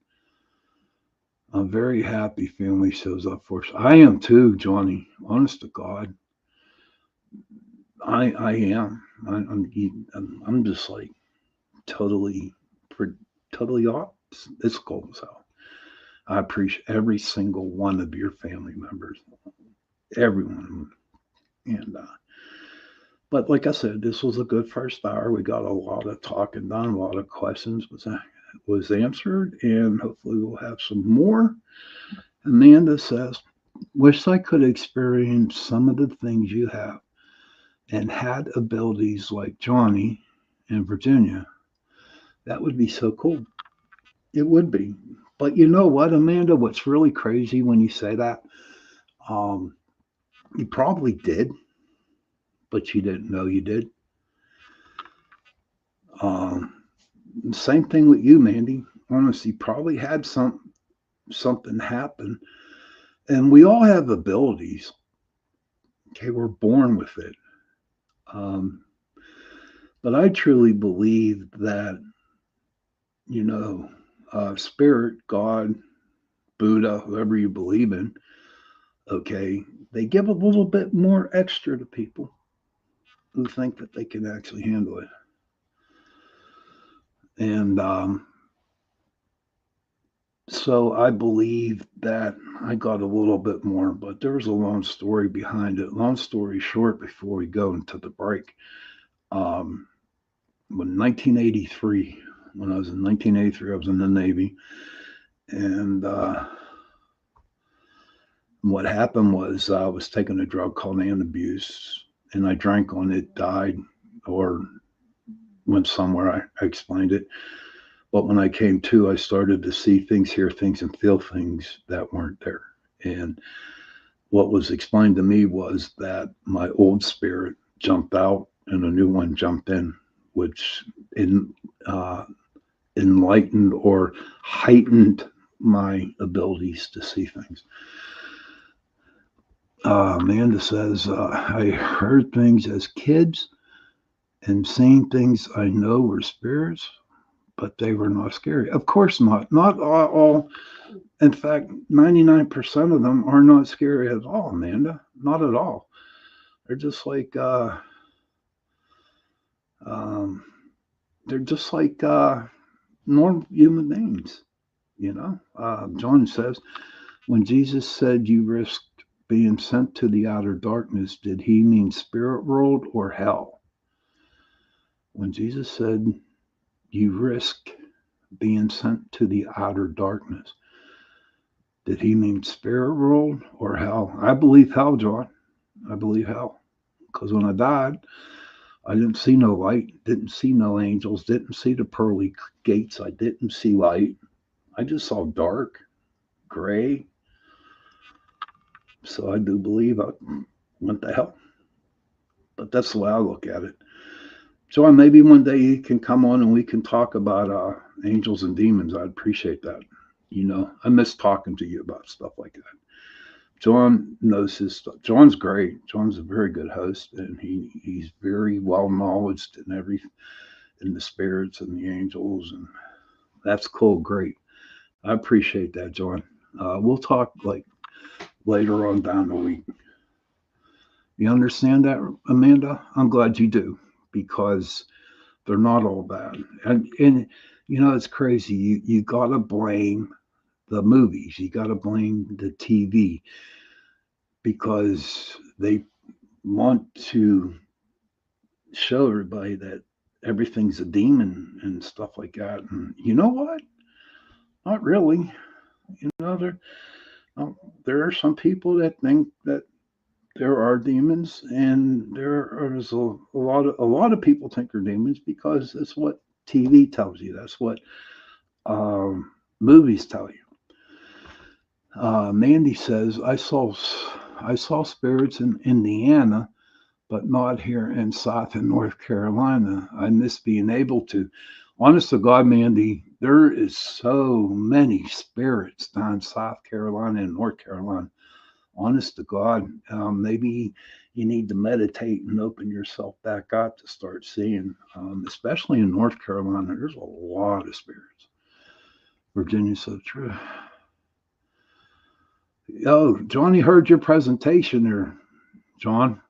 I'm very happy family shows up for us. I am too, Johnny. Honest to God, I am. I'm just like totally, totally off. It's cold as hell. I appreciate every single one of your family members, everyone, and but like I said, this was a good first hour. We got a lot of talking done, a lot of questions was answered, and hopefully we'll have some more. Amanda says, "Wish I could experience some of the things you have, and had abilities like Johnny and Virginia. That would be so cool. It would be." But you know what, Amanda? What's really crazy when you say that? Um, you probably did, but you didn't know you did. Um, Same thing with you, Mandy. Honestly, probably had something happen, and we all have abilities. Okay, we're born with it. Um, but I truly believe that you know spirit, God, Buddha, whoever you believe in, okay, they give a little bit more extra to people who think that they can actually handle it. And so I believe that I got a little bit more, but there's a long story behind it. Long story short, before we go into the break, um, when 1983, when I was in 1983, I was in the Navy, and what happened was I was taking a drug called antabuse, and I drank on it, died, or went somewhere. I explained it. But when I came to, I started to see things, hear things, and feel things that weren't there. And what was explained to me was that my old spirit jumped out and a new one jumped in, which in, uh, enlightened or heightened my abilities to see things. Amanda says, I heard things as kids and seen things I know were spirits, but they were not scary. Of course not. Not all. In fact, 99% of them are not scary at all, Amanda. Not at all. They're just like, um, they're just like normal human beings, you know. John says, when Jesus said you risked being sent to the outer darkness, did he mean spirit world or hell? When Jesus said you risk being sent to the outer darkness, did he mean spirit world or hell? I believe hell, John. I believe hell. Because when I died, I didn't see no light, didn't see no angels, didn't see the pearly gates. I didn't see light. I just saw dark, gray. So I do believe I went to hell. But that's the way I look at it. John, maybe one day you can come on and we can talk about angels and demons. I'd appreciate that. You know, I miss talking to you about stuff like that. John knows his stuff. John's great. John's a very good host, and he's very well knowledged in the spirits and the angels, and that's cool. Great. I appreciate that, John. We'll talk like later on down the week. You understand that, Amanda? I'm glad you do because they're not all bad. And you know it's crazy. You gotta blame the movies. You gotta blame the TV because they want to show everybody that everything's a demon and stuff like that. And you know what? Not really. You know, um, there are some people that think that there are demons, and there's a lot of people think they're demons because that's what TV tells you. That's what movies tell you. Mandy says, I saw spirits in Indiana, but not here in South and North Carolina. I miss being able to. Honest to God, Mandy, there is so many spirits down South Carolina and North Carolina. Honest to God, maybe you need to meditate and open yourself back up to start seeing, especially in North Carolina, there's a lot of spirits. Virginia's so true. Oh, Johnny heard your presentation there, John.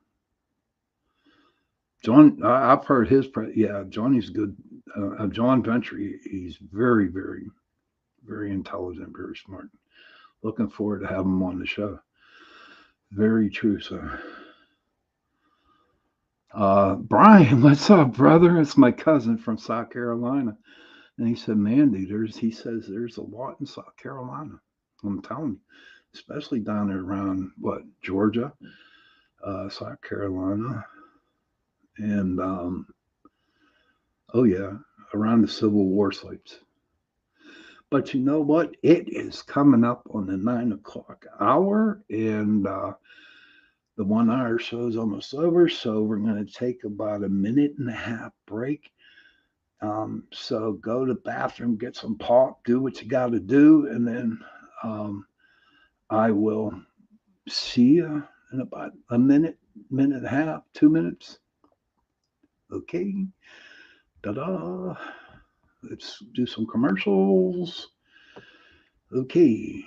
John, I've heard his. Yeah, Johnny's good. John Ventry, he's very, very, very intelligent, very smart. Looking forward to having him on the show. Very true, sir. Brian, what's up, brother? It's my cousin from South Carolina, and he said, "Mandy, he says there's a lot in South Carolina. I'm telling you, especially down there around what Georgia, South Carolina, and oh yeah, around the Civil War sites." But you know what? It is coming up on the 9 o'clock hour, and the 1 hour show is almost over. So we're going to take about a minute and a half break. So go to the bathroom, get some pop, do what you got to do, and then I will see you in about a minute, minute and a half, 2 minutes. Okay. Ta da. Let's do some commercials. Okay.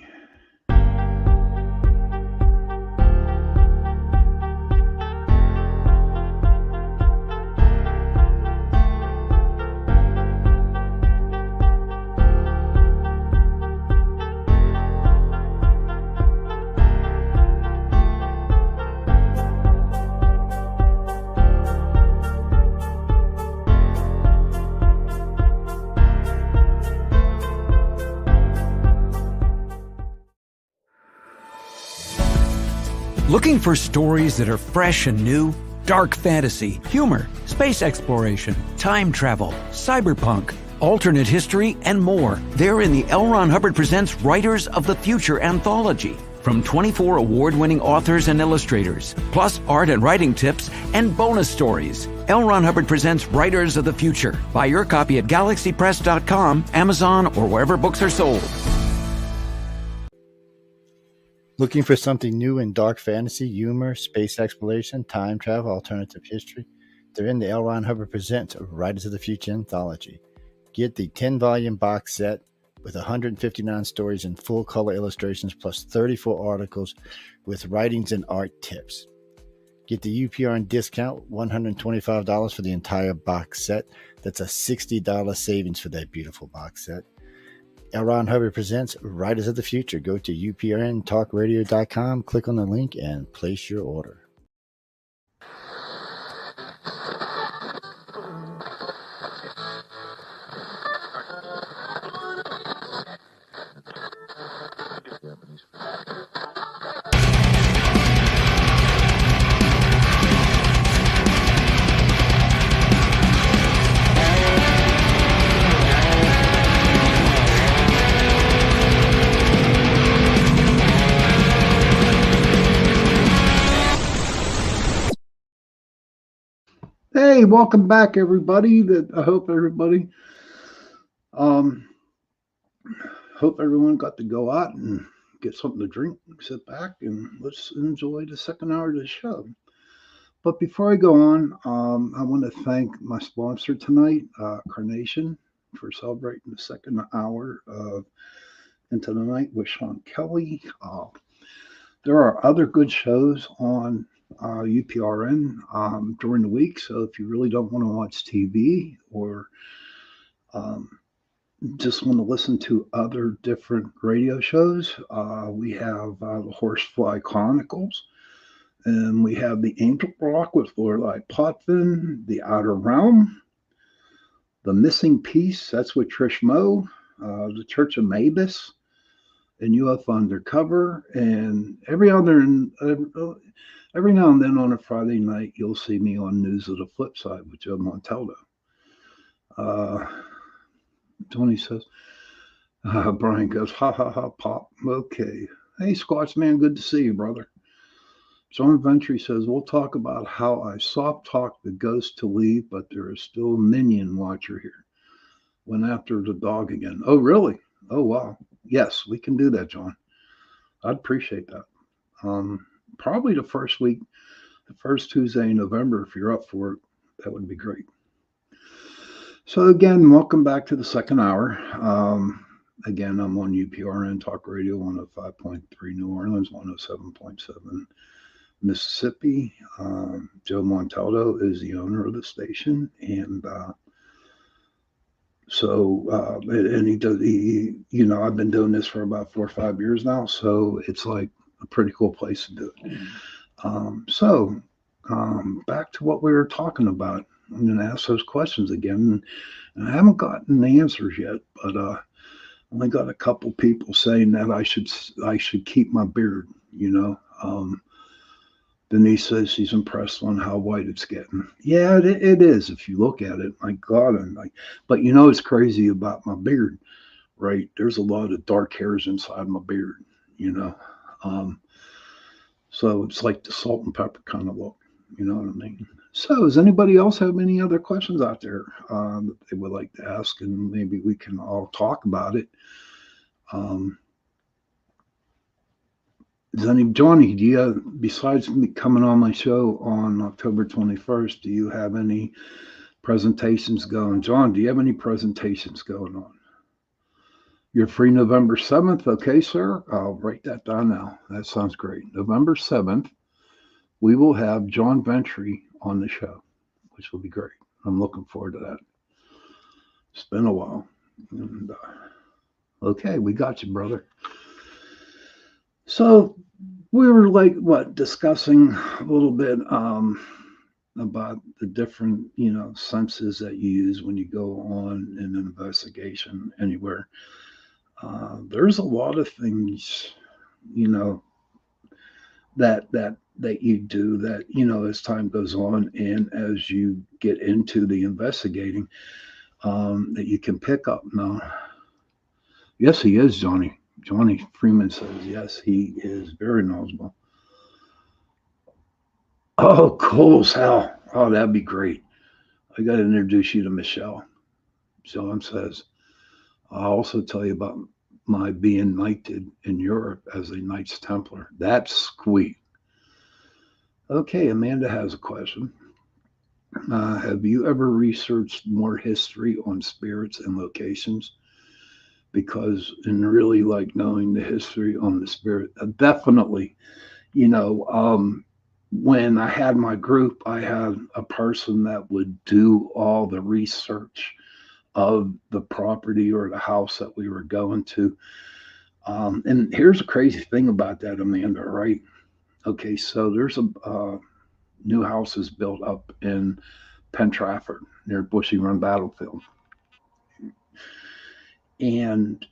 Looking for stories that are fresh and new? Dark fantasy, humor, space exploration, time travel, cyberpunk, alternate history, and more. They're in the L. Ron Hubbard Presents Writers of the Future anthology. From 24 award-winning authors and illustrators, plus art and writing tips and bonus stories. L. Ron Hubbard Presents Writers of the Future. Buy your copy at galaxypress.com, Amazon, or wherever books are sold. Looking for something new in dark fantasy, humor, space exploration, time travel, alternative history? They're in the L. Ron Hubbard Presents Writers of the Future anthology. Get the 10-volume box set with 159 stories and full-color illustrations plus 34 articles with writings and art tips. Get the UPRN discount, $125 for the entire box set. That's a $60 savings for that beautiful box set. L. Ron Hubbard Presents Writers of the Future. Go to uprntalkradio.com, click on the link, and place your order. Hey, welcome back, everybody. I hope everybody, hope everyone got to go out and get something to drink, sit back, and let's enjoy the second hour of the show. But before I go on, I want to thank my sponsor tonight, Carnation, for celebrating the second hour of Into the Night with Shawn Kelly. There are other good shows on UPRN during the week. So if you really don't want to watch TV or just want to listen to other different radio shows, we have the Horsefly Chronicles, and we have the Angel Rock with Lorelei Potvin, The Outer Realm, The Missing Piece, that's with Trish Moe, The Church of Mavis, and UFO Undercover, and every now and then on a Friday night, you'll see me on News of the Flip Side with Joe Montaldo. Tony says, Brian goes, ha, ha, ha, pop. Okay. Hey, Squatch Man, good to see you, brother. John Ventry says, we'll talk about how I soft-talked the ghost to leave, but there is still a minion watcher here. Went after the dog again. Oh, really? Oh, wow. Yes, we can do that, John. I'd appreciate that. Probably the first Tuesday in November, if you're up for it, that would be great. So again, welcome back to the second hour. Again, I'm on UPRN Talk Radio 105.3 New Orleans, 107.7 Mississippi. Joe Montaldo is the owner of the station, and I've been doing this for about 4 or 5 years now, so it's like a pretty cool place to do it. Back to what we were talking about. I'm going to ask those questions again, and I haven't gotten the answers yet, but I only got a couple people saying that I should keep my beard. Denise says she's impressed on how white it's getting. Yeah, it is. If you look at it, my God, but it's crazy about my beard, right? There's a lot of dark hairs inside my beard, so it's like the salt and pepper kind of look, you know what I mean? So does anybody else have any other questions out there that they would like to ask, and maybe we can all talk about it? Johnny, do you, besides me coming on my show on October 21st, do you have any presentations going? John, do you have any presentations going on? You're free November 7th. Okay, sir. I'll write that down now. That sounds great. November 7th, we will have John Ventry on the show, which will be great. I'm looking forward to that. It's been a while. And, okay, we got you, brother. So we were like, what, discussing a little bit about the different, senses that you use when you go on an investigation anywhere. There's a lot of things, you know, that you do that as time goes on and as you get into the investigating, that you can pick up. Now, yes, he is, Johnny. Johnny Freeman says yes, he is very knowledgeable. Oh, cool as hell. Oh, that'd be great. I got to introduce you to Michelle. John says, I'll also tell you about my being knighted in Europe as a Knights Templar. That's sweet. Okay, Amanda has a question. Have you ever researched more history on spirits and locations? Because in really like knowing the history on the spirit, definitely. You know, when I had my group, I had a person that would do all the research of the property or the house that we were going to. And here's a crazy thing about that, Amanda, right? Okay, so there's a new houses built up in Penn Trafford near Bushy Run Battlefield. And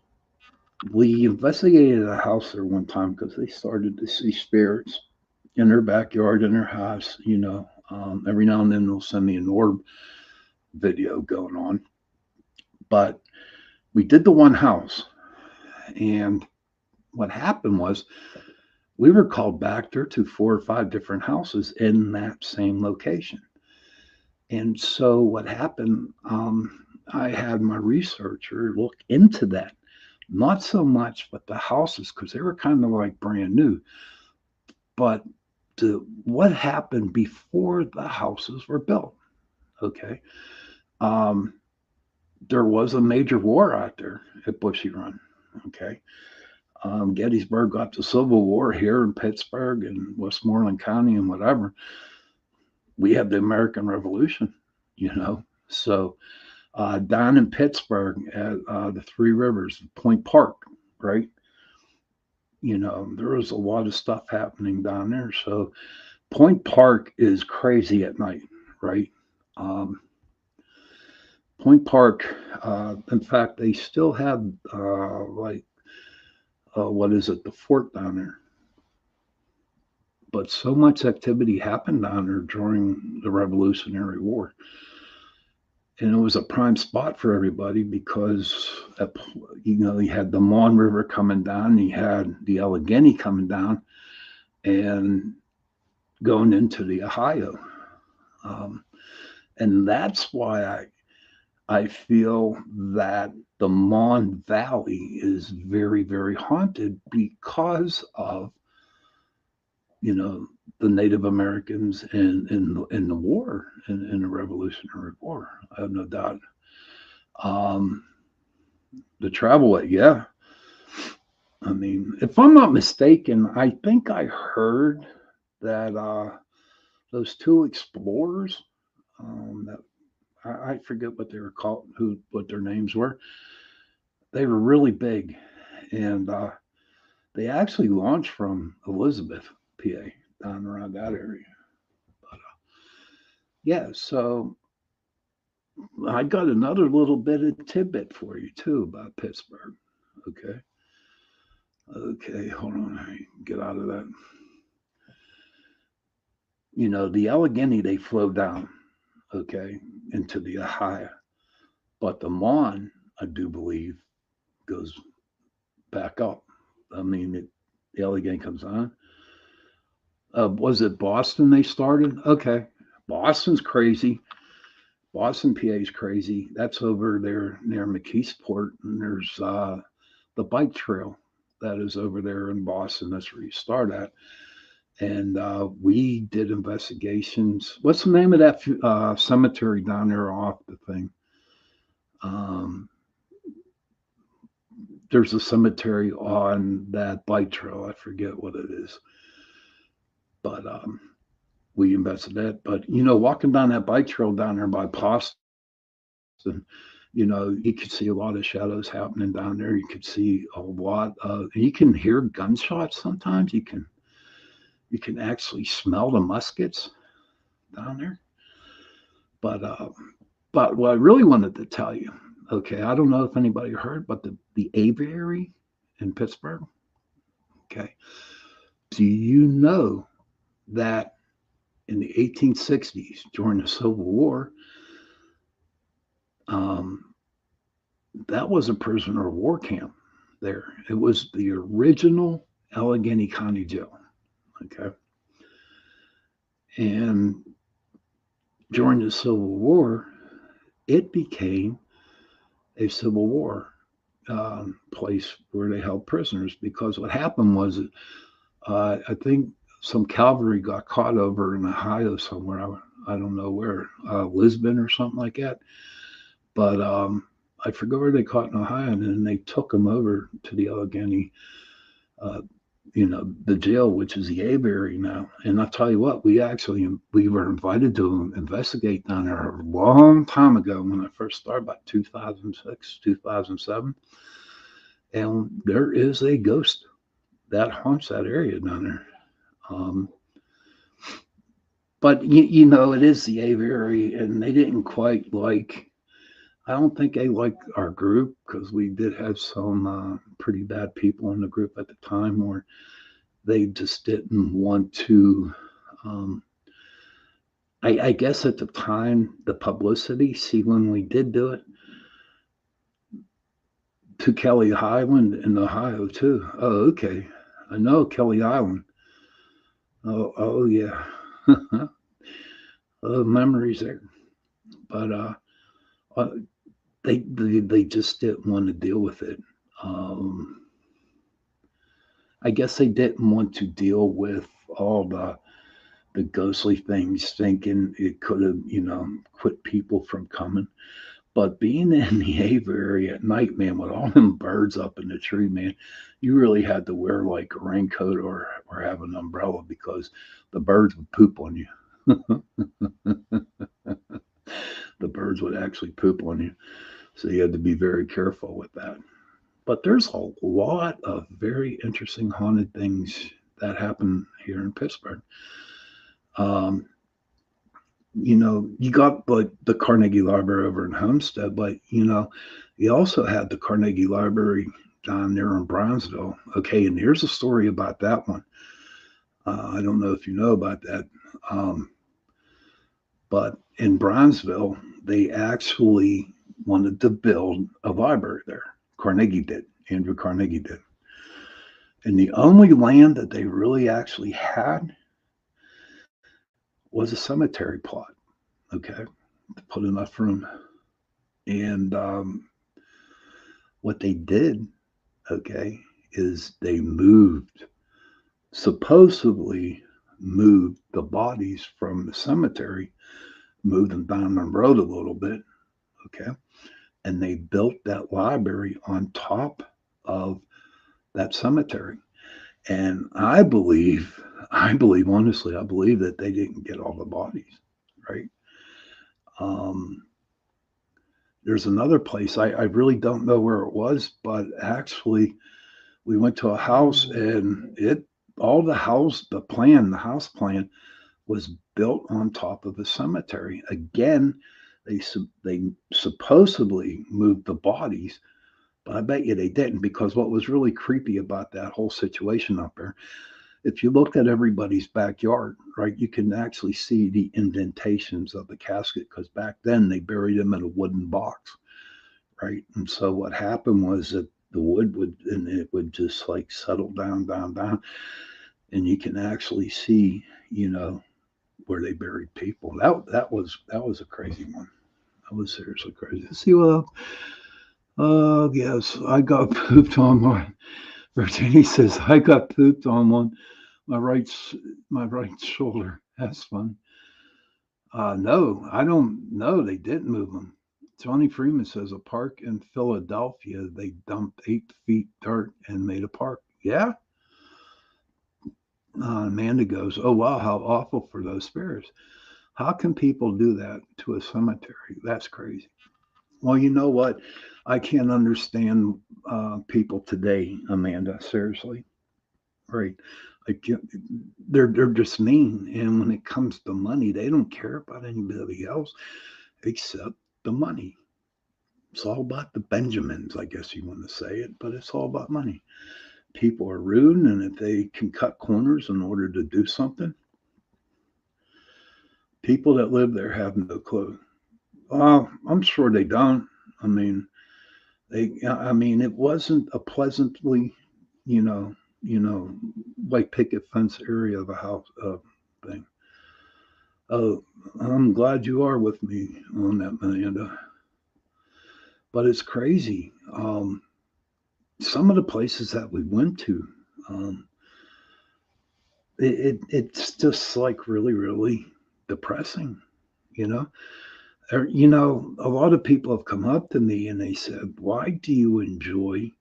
we investigated a house there one time because they started to see spirits in their backyard, in their house. Every now and then they'll send me an orb video going on. But we did the one house. And what happened was we were called back there to 4 or 5 different houses in that same location. And so what happened, I had my researcher look into that. Not so much, but the houses, because they were kind of like brand new. But what happened before the houses were built? Okay. Um, there was a major war out there at Bushy Run. Okay. Gettysburg got the Civil War here in Pittsburgh and Westmoreland County and whatever. We had the American Revolution, you know. So down in Pittsburgh at the Three Rivers, Point Park, right? There was a lot of stuff happening down there. So Point Park is crazy at night, right? Um, Point Park, in fact, they still have what is it, the fort down there. But so much activity happened down there during the Revolutionary War. And it was a prime spot for everybody because, you had the Mon River coming down, you had the Allegheny coming down, and going into the Ohio. Um, and that's why I feel that the Mon Valley is very, very haunted because of you know the Native Americans in the war in the Revolutionary War. I have no doubt. Um, the travel way, yeah. I mean, if I'm not mistaken, I think I heard that those two explorers, that I forget what they were called, what their names were. They were really big, and they actually launched from Elizabeth, PA, down around that area. But yeah, so I got another little bit of tidbit for you too about Pittsburgh. Okay, okay, hold on, let me get out of that. The Allegheny, they flow down, okay, into the Ohio, but the Mon, I do believe, goes back up. I mean, the Allegheny comes on. Was it Boston they started? Okay. Boston's crazy. Boston, PA is crazy. That's over there near McKeesport. And there's the bike trail that is over there in Boston. That's where you start at. And we did investigations. What's the name of that cemetery down there off the thing? Um, there's a cemetery on that bike trail. I forget what it is, but we invested that. But walking down that bike trail down there by Boston, you could see a lot of shadows happening down there. You could see a lot of, and you can hear gunshots sometimes. You can actually smell the muskets down there. But what I really wanted to tell you, okay, I don't know if anybody heard, but the aviary in Pittsburgh, okay, do you know that in the 1860s during the Civil War, um, that was a prisoner of war camp there. It was the original Allegheny County Jail. Okay. And during the Civil War, it became a Civil War place where they held prisoners because what happened was, I think some cavalry got caught over in Ohio somewhere. I don't know where, Lisbon or something like that. But I forgot where they caught in Ohio, and then they took them over to the Allegheny, uh, the jail, which is the aviary now. And I'll tell you what, we were invited to investigate down there a long time ago when I first started, about 2006, 2007. And there is a ghost that haunts that area down there. Um, but it is the aviary, and they didn't quite like. I don't think they liked our group because we did have some pretty bad people in the group at the time, where they just didn't want to. Um, I guess at the time, the publicity, see, when we did do it to Kelly Highland in Ohio, too. Oh, okay. I know Kelly Island. Oh, yeah. Memories there. But uh, they just didn't want to deal with it. Um, I guess they didn't want to deal with all the ghostly things, thinking it could have, quit people from coming. But being in the aviary at night, man, with all them birds up in the tree, man, you really had to wear like a raincoat or have an umbrella because the birds would poop on you. The birds would actually poop on you. So you had to be very careful with that. But there's a lot of very interesting haunted things that happen here in Pittsburgh. Um, you got like the Carnegie Library over in Homestead, but you also had the Carnegie Library down there in Brownsville. Okay, and here's a story about that one. I don't know if you know about that, um, but in Brownsville, they actually wanted to build a library there. Carnegie did. Andrew Carnegie did. And the only land that they really actually had was a cemetery plot, okay, to put enough room. And what they did, okay, is they supposedly moved the bodies from the cemetery, moved them down the road a little bit, okay, and they built that library on top of that cemetery. And honestly, I believe that they didn't get all the bodies, right? Um, there's another place, I really don't know where it was, but actually, we went to a house and the house plan was built on top of a cemetery. Again, they supposedly moved the bodies, but I bet you they didn't, because what was really creepy about that whole situation up there, if you looked at everybody's backyard, right, you can actually see the indentations of the casket, because back then they buried them in a wooden box, right? And so what happened was that the wood would just like settle down, down, down, and you can actually see, where they buried people. That was a crazy one. That was seriously crazy. See, well, oh yes, I got pooped on one. Virginia says I got pooped on one. My right my right shoulder. That's fun. No, I don't know. They didn't move them. Johnny Freeman says a park in Philadelphia, they dumped 8 feet dirt and made a park. Yeah. Amanda goes, oh, wow, how awful for those spirits. How can people do that to a cemetery? That's crazy. Well, you know what? I can't understand people today, Amanda. Seriously, right? I can't, they're just mean, and when it comes to money, they don't care about anybody else except the money. It's all about the Benjamins, I guess you want to say it, but it's all about money. People are rude, and if they can cut corners in order to do something, people that live there have no clue. I'm sure they don't. I mean, it wasn't a pleasantly, you know, you know, white picket fence area of a house thing. Oh, I'm glad you are with me on that, Amanda. But it's crazy. Some of the places that we went to, um, it's just like really, really depressing. You know, a lot of people have come up to me and they said, "Why do you enjoy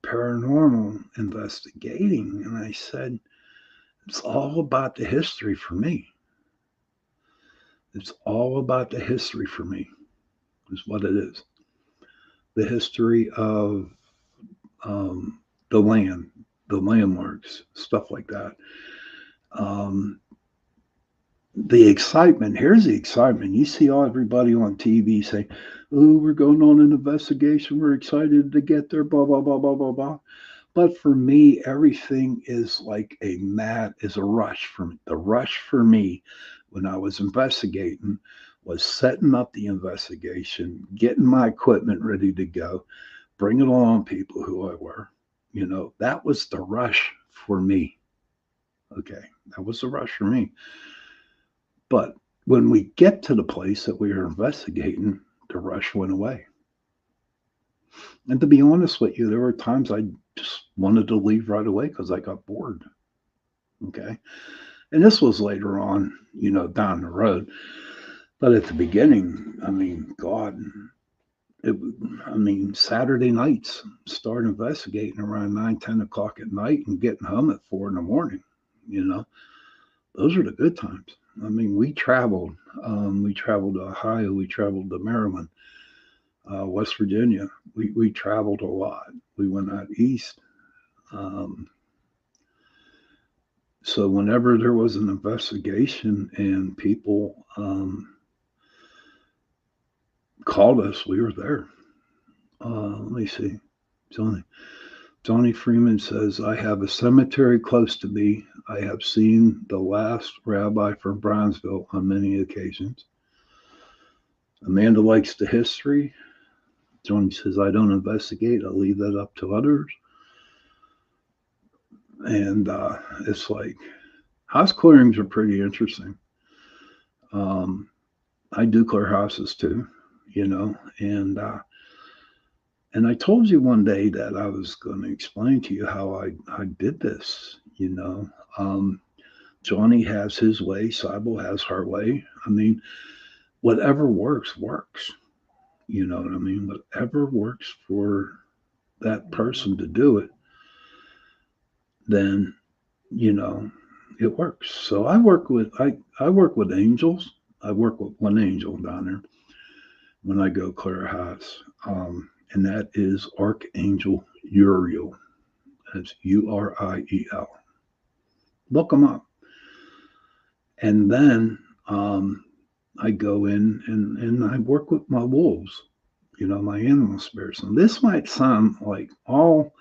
paranormal investigating?" And I said, it's all about the history for me. It's all about the history for me, is what it is. The history of um, the land, the landmarks, stuff like that. Um, the excitement, here's the excitement. You see all everybody on TV say, oh, we're going on an investigation. We're excited to get there, blah, blah, blah, blah, blah, blah. But for me, everything is a rush for me. The rush for me when I was investigating was setting up the investigation, getting my equipment ready to go, bringing along people who I were. That was the rush for me. Okay, that was the rush for me. But when we get to the place that we are investigating, the rush went away. And to be honest with you, there were times I just wanted to leave right away because I got bored. Okay. And this was later on, down the road. But at the beginning, I mean, God, it, Saturday nights, start investigating around 9, 10 o'clock at night and getting home at 4 in the morning. You know, those are the good times. I mean, we traveled. We traveled to Ohio. We traveled to Maryland, West Virginia. We traveled a lot. We went out east. Um, so whenever there was an investigation and people called us, we were there. Let me see. Johnny Freeman says, I have a cemetery close to me. I have seen the last rabbi from Brownsville on many occasions. Amanda likes the history. Johnny says, I don't investigate. I leave that up to others. And it's like, house clearings are pretty interesting. I do clear houses too, and I told you one day that I was going to explain to you how I did this. Johnny has his way, Sybil has her way. I mean, whatever works, works. You know what I mean? Whatever works for that person to do it, then you know it works. So I work with angels. I work with one angel down there when I go clear a house, and that is Archangel Uriel. That's Uriel. Look them up, and then I go in and I work with my wolves. My animal spirits. And this might sound like all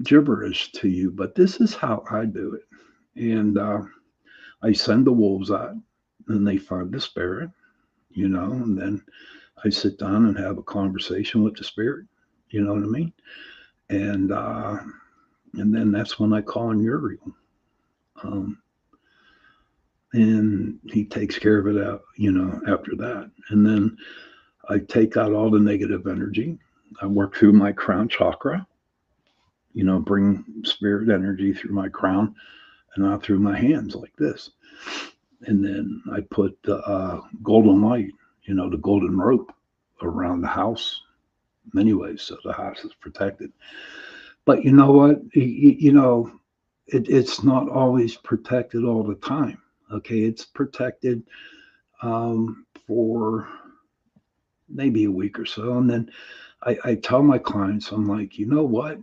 gibberish to you, but this is how I do it. And I send the wolves out, and they find the spirit, and then I sit down and have a conversation with the spirit. You know what I mean? And then that's when I call on Uriel, and he takes care of it out. After that, and then I take out all the negative energy. I work through my crown chakra. Bring spirit energy through my crown and out through my hands like this. And then I put the golden light, the golden rope, around the house, many ways, so the house is protected. But you know what? It's not always protected all the time. Okay, it's protected for maybe a week or so, and then I tell my clients, I'm like, you know what?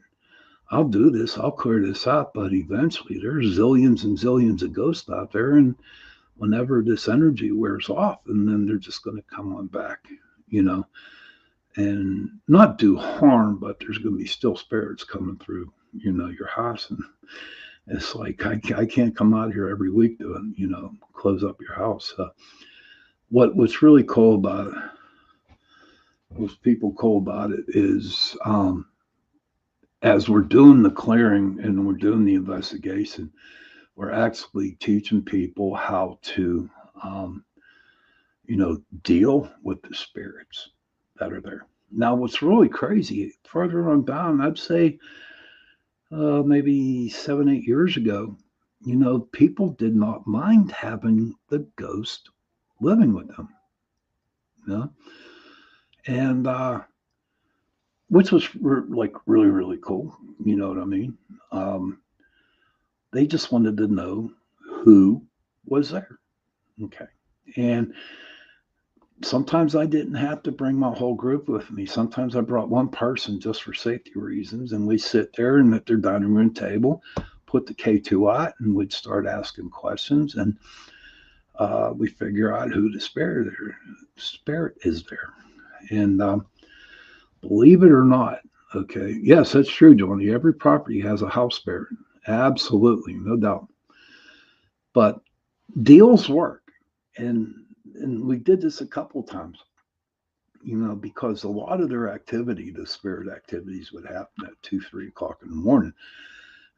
I'll do this. I'll clear this up, but eventually there's zillions and zillions of ghosts out there, and whenever this energy wears off, and then they're just going to come on back, you know, and not do harm, but there's going to be still spirits coming through, your house, and it's like I can't come out here every week to, close up your house. What's really cool about it, what's people cool about it is as we're doing the clearing and we're doing the investigation, we're actually teaching people how to, um, deal with the spirits that are there. Now, what's really crazy, further on down, I'd say maybe 7, 8 years ago, people did not mind having the ghost living with them, you know, and which was like really, really cool. You know what I mean? Um, they just wanted to know who was there. Okay. And sometimes I didn't have to bring my whole group with me. Sometimes I brought one person just for safety reasons, and we sit there and at their dining room table, put the K2 out, and we'd start asking questions, and we figure out who the spirit is there. And believe it or not, okay, yes, that's true, Johnny. Every property has a house spirit, absolutely, no doubt. But deals work, and we did this a couple times, because a lot of their activity, the spirit activities, would happen at 2, 3 o'clock in the morning.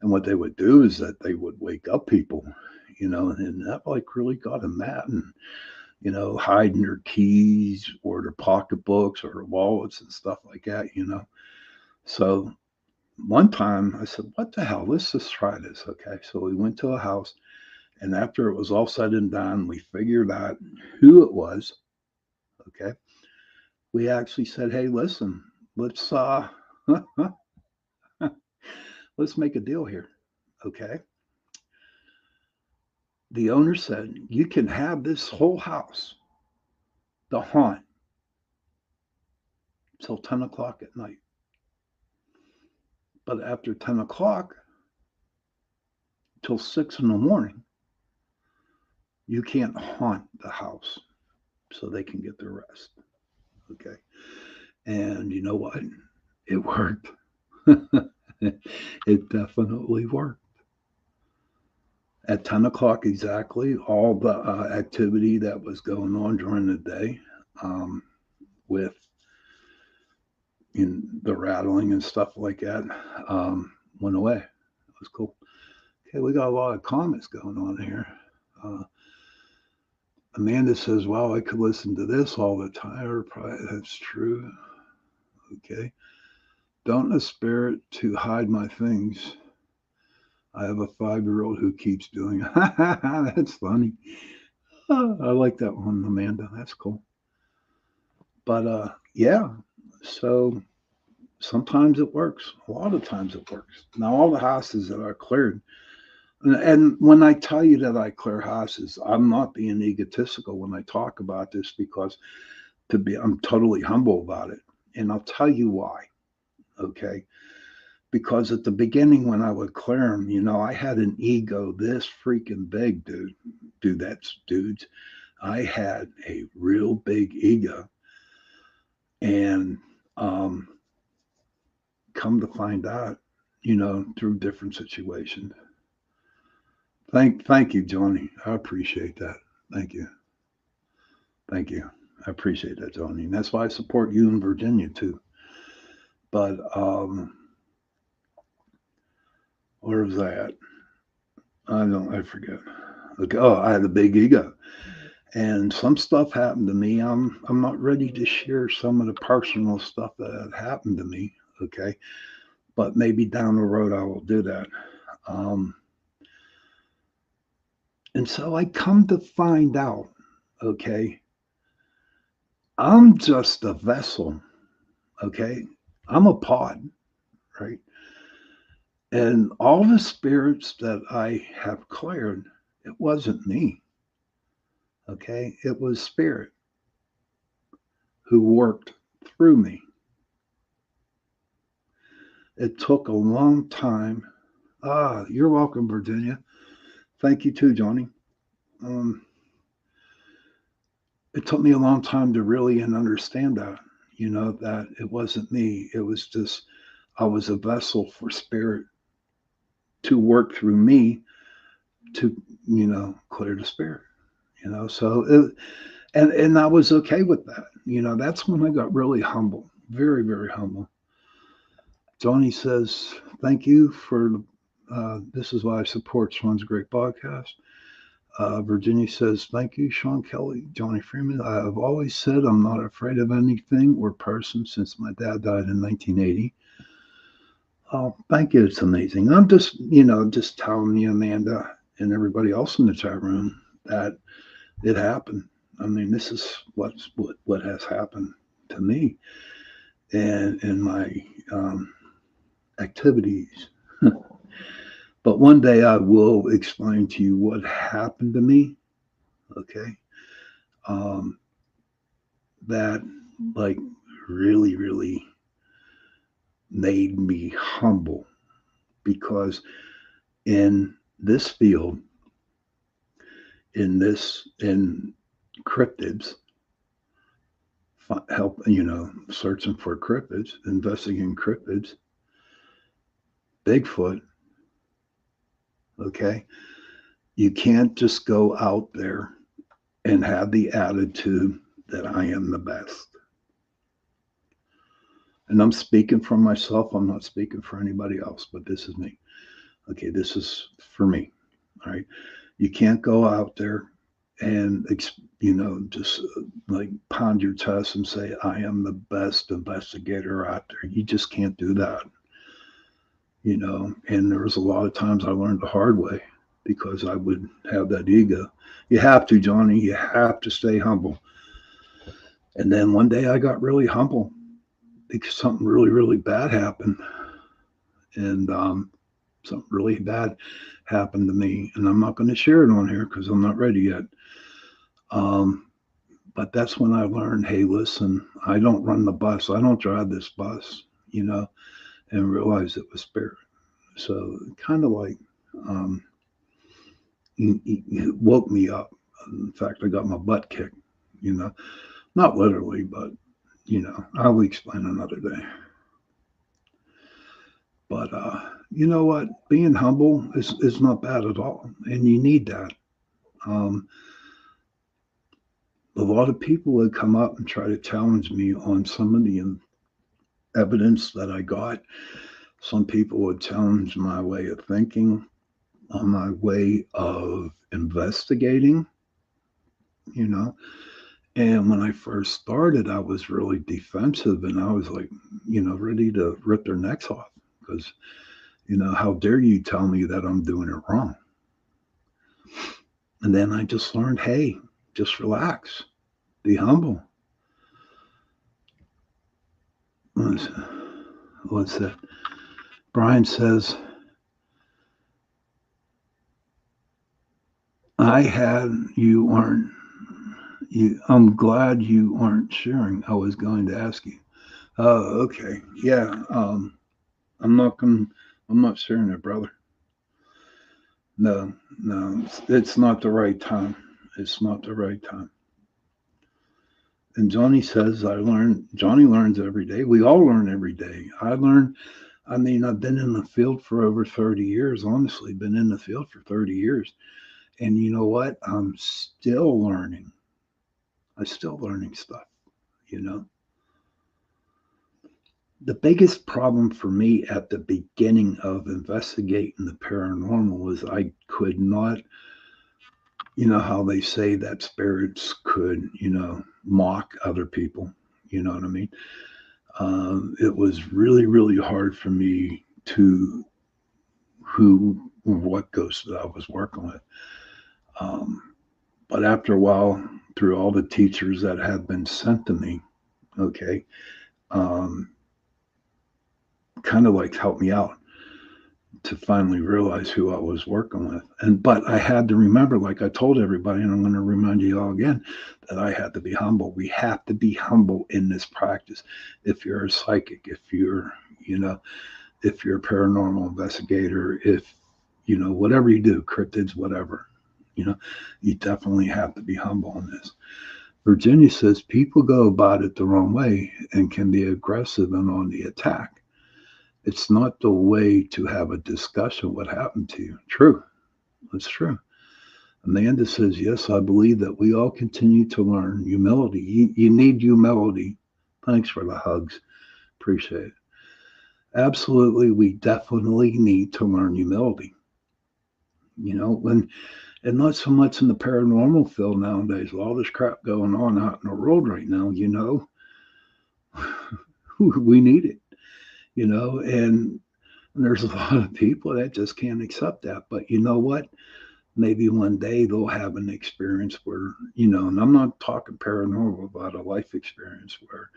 And what they would do is that they would wake up people, and that like really got them mad, and hiding their keys or their pocketbooks or their wallets and stuff like that. So one time I said, what the hell? Let's just try this. Okay. So we went to a house, and after it was all said and done, we figured out who it was. Okay. We actually said, hey, listen, let's let's make a deal here. Okay. The owner said, you can have this whole house, the haunt, till 10 o'clock at night. But after 10 o'clock till 6 in the morning, you can't haunt the house so they can get their rest. Okay. And you know what? It worked. It definitely worked. At 10 o'clock exactly, all the activity that was going on during the day um, with the rattling and stuff like that went away. It was cool. Okay, we got a lot of comments going on here. Uh, Amanda says, wow, I could listen to this all the time. That's true. Okay. Don't a spirit to hide my things. I have a 5-year-old who keeps doing it. That's funny. I like that one, Amanda. That's cool. But yeah, so sometimes it works. A lot of times it works. Now, all the houses that are cleared, and when I tell you that I clear houses, I'm not being egotistical when I talk about this, because I'm totally humble about it. And I'll tell you why. Okay. Because at the beginning, when I would clear them, I had an ego this freaking big, dude. That's dudes. I had a real big ego. And come to find out, through different situations. Thank you, Johnny. I appreciate that. Thank you. Thank you. I appreciate that, Johnny. And that's why I support you in Virginia too. But where was I at? I forget. Okay, oh, I had a big ego. And some stuff happened to me. I'm not ready to share some of the personal stuff that had happened to me. Okay. But maybe down the road I will do that. Um, and so I come to find out, okay, I'm just a vessel, okay? I'm a pod, right? And all the spirits that I have cleared, it wasn't me, okay? It was spirit who worked through me. It took a long time. Ah, you're welcome, Virginia. Thank you too, Johnny. Um, it took me a long time to really understand that, that it wasn't me. It was just, I was a vessel for spirit to work through me to, clear the spirit, so and I was okay with that. That's when I got really humble, very, very humble. Johnny says, thank you for, this is why I support Shawn's great podcast. Virginia says, thank you, Shawn Kelly, Johnny Freeman. I have always said I'm not afraid of anything or person since my dad died in 1980. Oh, thank you. It's amazing. I'm just, just telling you, Amanda, and everybody else in the chat room that it happened. I mean, this is what has happened to me and in my um, activities. But one day I will explain to you what happened to me. Okay, um, that like really, really made me humble because in this field, in cryptids, help searching for cryptids, investigating cryptids, Bigfoot. Okay, you can't just go out there and have the attitude that I am the best. And I'm speaking for myself. I'm not speaking for anybody else, but this is me. Okay, this is for me. All right. You can't go out there and, just like pound your chest and say, I am the best investigator out there. You just can't do that. And there was a lot of times I learned the hard way because I would have that ego. You have to, Johnny, you have to stay humble. And then one day I got really humble because something really, really bad happened. And something really bad happened to me. And I'm not going to share it on here because I'm not ready yet. Um, but that's when I learned, hey, listen, I don't run the bus. I don't drive this bus, and realized it was spirit. So kind of like um, he woke me up. In fact, I got my butt kicked, not literally, but, I'll explain another day. But you know what? Being humble is not bad at all. And you need that. Um, a lot of people would come up and try to challenge me on some of the evidence that I got. Some people would challenge my way of thinking, on my way of investigating, you know. And when I first started, I was really defensive and I was like, ready to rip their necks off because, how dare you tell me that I'm doing it wrong? And then I just learned, hey, just relax, be humble. What's that? Brian says, I had you aren't you. I'm glad you aren't sharing. I was going to ask you. Oh, okay. Yeah. I'm not going. I'm not sharing it, brother. No, no. It's not the right time. It's not the right time. And Johnny says, I learn. Johnny learns every day. We all learn every day. I learn. I mean, I've been in the field for over 30 years. Honestly, been in the field for 30 years. And you know what? I'm still learning. I'm still learning stuff, you know. The biggest problem for me at the beginning of investigating the paranormal was I could not, how they say that spirits could, mock other people. You know what I mean? It was really, really hard for me to what ghost that I was working with. But after a while, through all the teachers that have been sent to me, okay, um, kind of like helped me out to finally realize who I was working with. But I had to remember, like I told everybody, and I'm going to remind you all again, that I had to be humble. We have to be humble in this practice. If you're a psychic, if you're, you know, if you're a paranormal investigator, if, whatever you do, cryptids, whatever, you know, you definitely have to be humble in this. Virginia says people go about it the wrong way and can be aggressive and on the attack. It's not the way to have a discussion what happened to you. True. That's true. Amanda says, yes, I believe that we all continue to learn humility. You need humility. Thanks for the hugs. Appreciate it. Absolutely, we definitely need to learn humility. When and not so much in the paranormal field nowadays. With all this crap going on out in the world right now, we need it, and there's a lot of people that just can't accept that. But you know what? Maybe one day they'll have an experience where, and I'm not talking paranormal, about a life experience where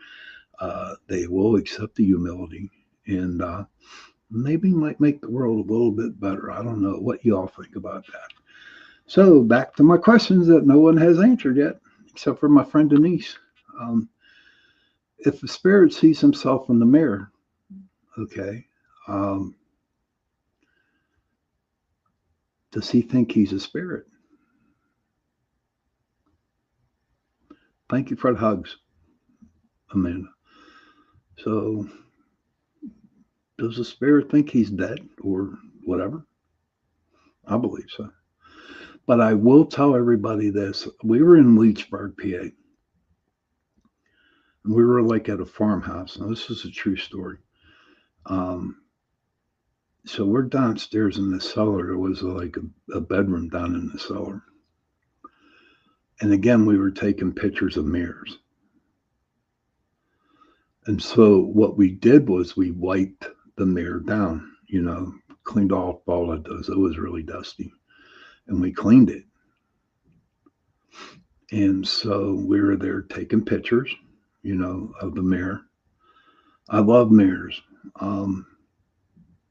they will accept the humility and maybe might make the world a little bit better. I don't know what you all think about that. So back to my questions that no one has answered yet, except for my friend Denise. Um, if a spirit sees himself in the mirror, okay, um, does he think he's a spirit? Thank you for the hugs, Amanda. So, does the spirit think he's dead or whatever? I believe so. But I will tell everybody this. We were in Leechburg, PA. And we were like at a farmhouse. Now, this is a true story. Um, so we're downstairs in the cellar. There was like a bedroom down in the cellar. And again, we were taking pictures of mirrors. And so what we did was we wiped the mirror down, cleaned off all of those. It was really dusty. And we cleaned it. And so we were there taking pictures, of the mirror. I love mirrors. Um,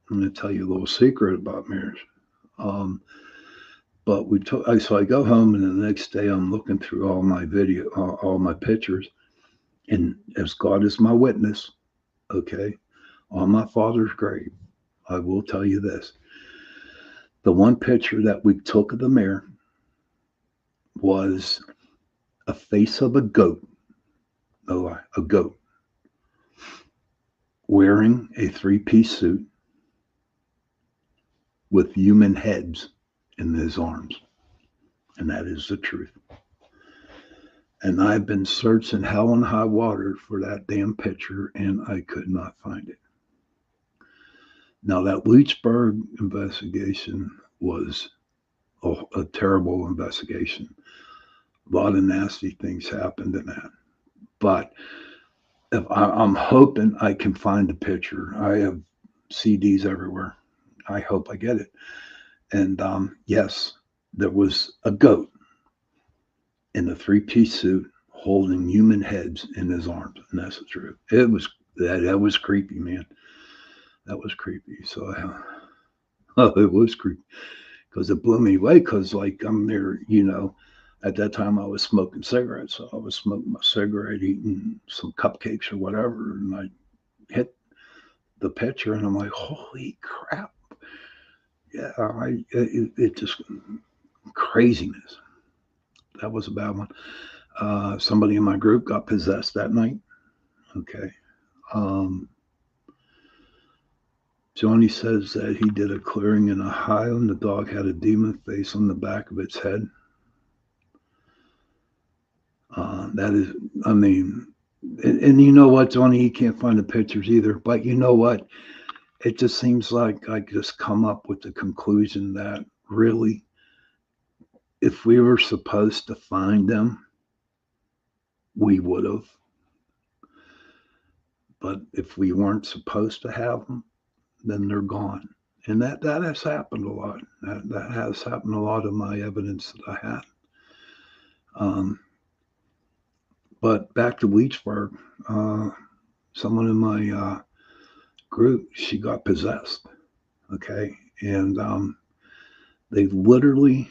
I'm going to tell you a little secret about mirrors. Um, but so I go home, and the next day I'm looking through all my all my pictures, and as God is my witness, okay, on my father's grave, I will tell you this: the one picture that we took of the mirror was a face of a goat, no lie, a goat wearing a three-piece suit with human heads in his arms. And that is the truth. And I've been searching hell and high water for that damn picture, and I could not find it. Now, that Leechburg investigation was a terrible investigation. A lot of nasty things happened in that. But I'm hoping I can find the picture. I have CDs everywhere. I hope I get it. And yes, there was a goat in a three-piece suit holding human heads in his arms, and that's the truth. That was creepy, man. That was creepy. So it was creepy because it blew me away. Because like I'm there, at that time I was smoking cigarettes. So I was smoking my cigarette, eating some cupcakes or whatever, and I hit the picture, and I'm like, holy crap! Yeah, it just craziness. That was a bad one. Somebody in my group got possessed that night. Okay. Um, Johnny says that he did a clearing in Ohio and the dog had a demon face on the back of its head. That is, I mean, and you know what, Johnny, he can't find the pictures either. But you know what? It just seems like I just come up with the conclusion that really, if we were supposed to find them, we would have. But if we weren't supposed to have them, then they're gone. And that has happened a lot. That has happened a lot in my evidence that I had. Um, But back to Weechburg, someone in my group, she got possessed. Okay. And they literally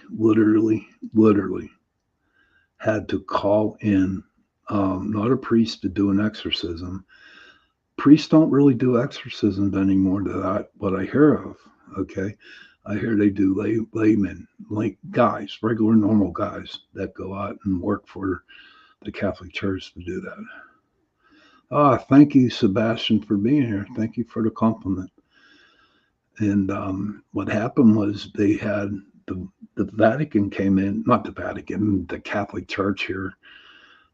had to call in, not a priest to do an exorcism. Priests don't really do exorcisms anymore that what I hear of. Okay. I hear they do laymen, like guys, regular normal guys that go out and work for the Catholic Church to do that. Ah, thank you, Sebastian, for being here. Thank you for the compliment. And what happened was they had the Vatican came in, not the Vatican, the Catholic Church here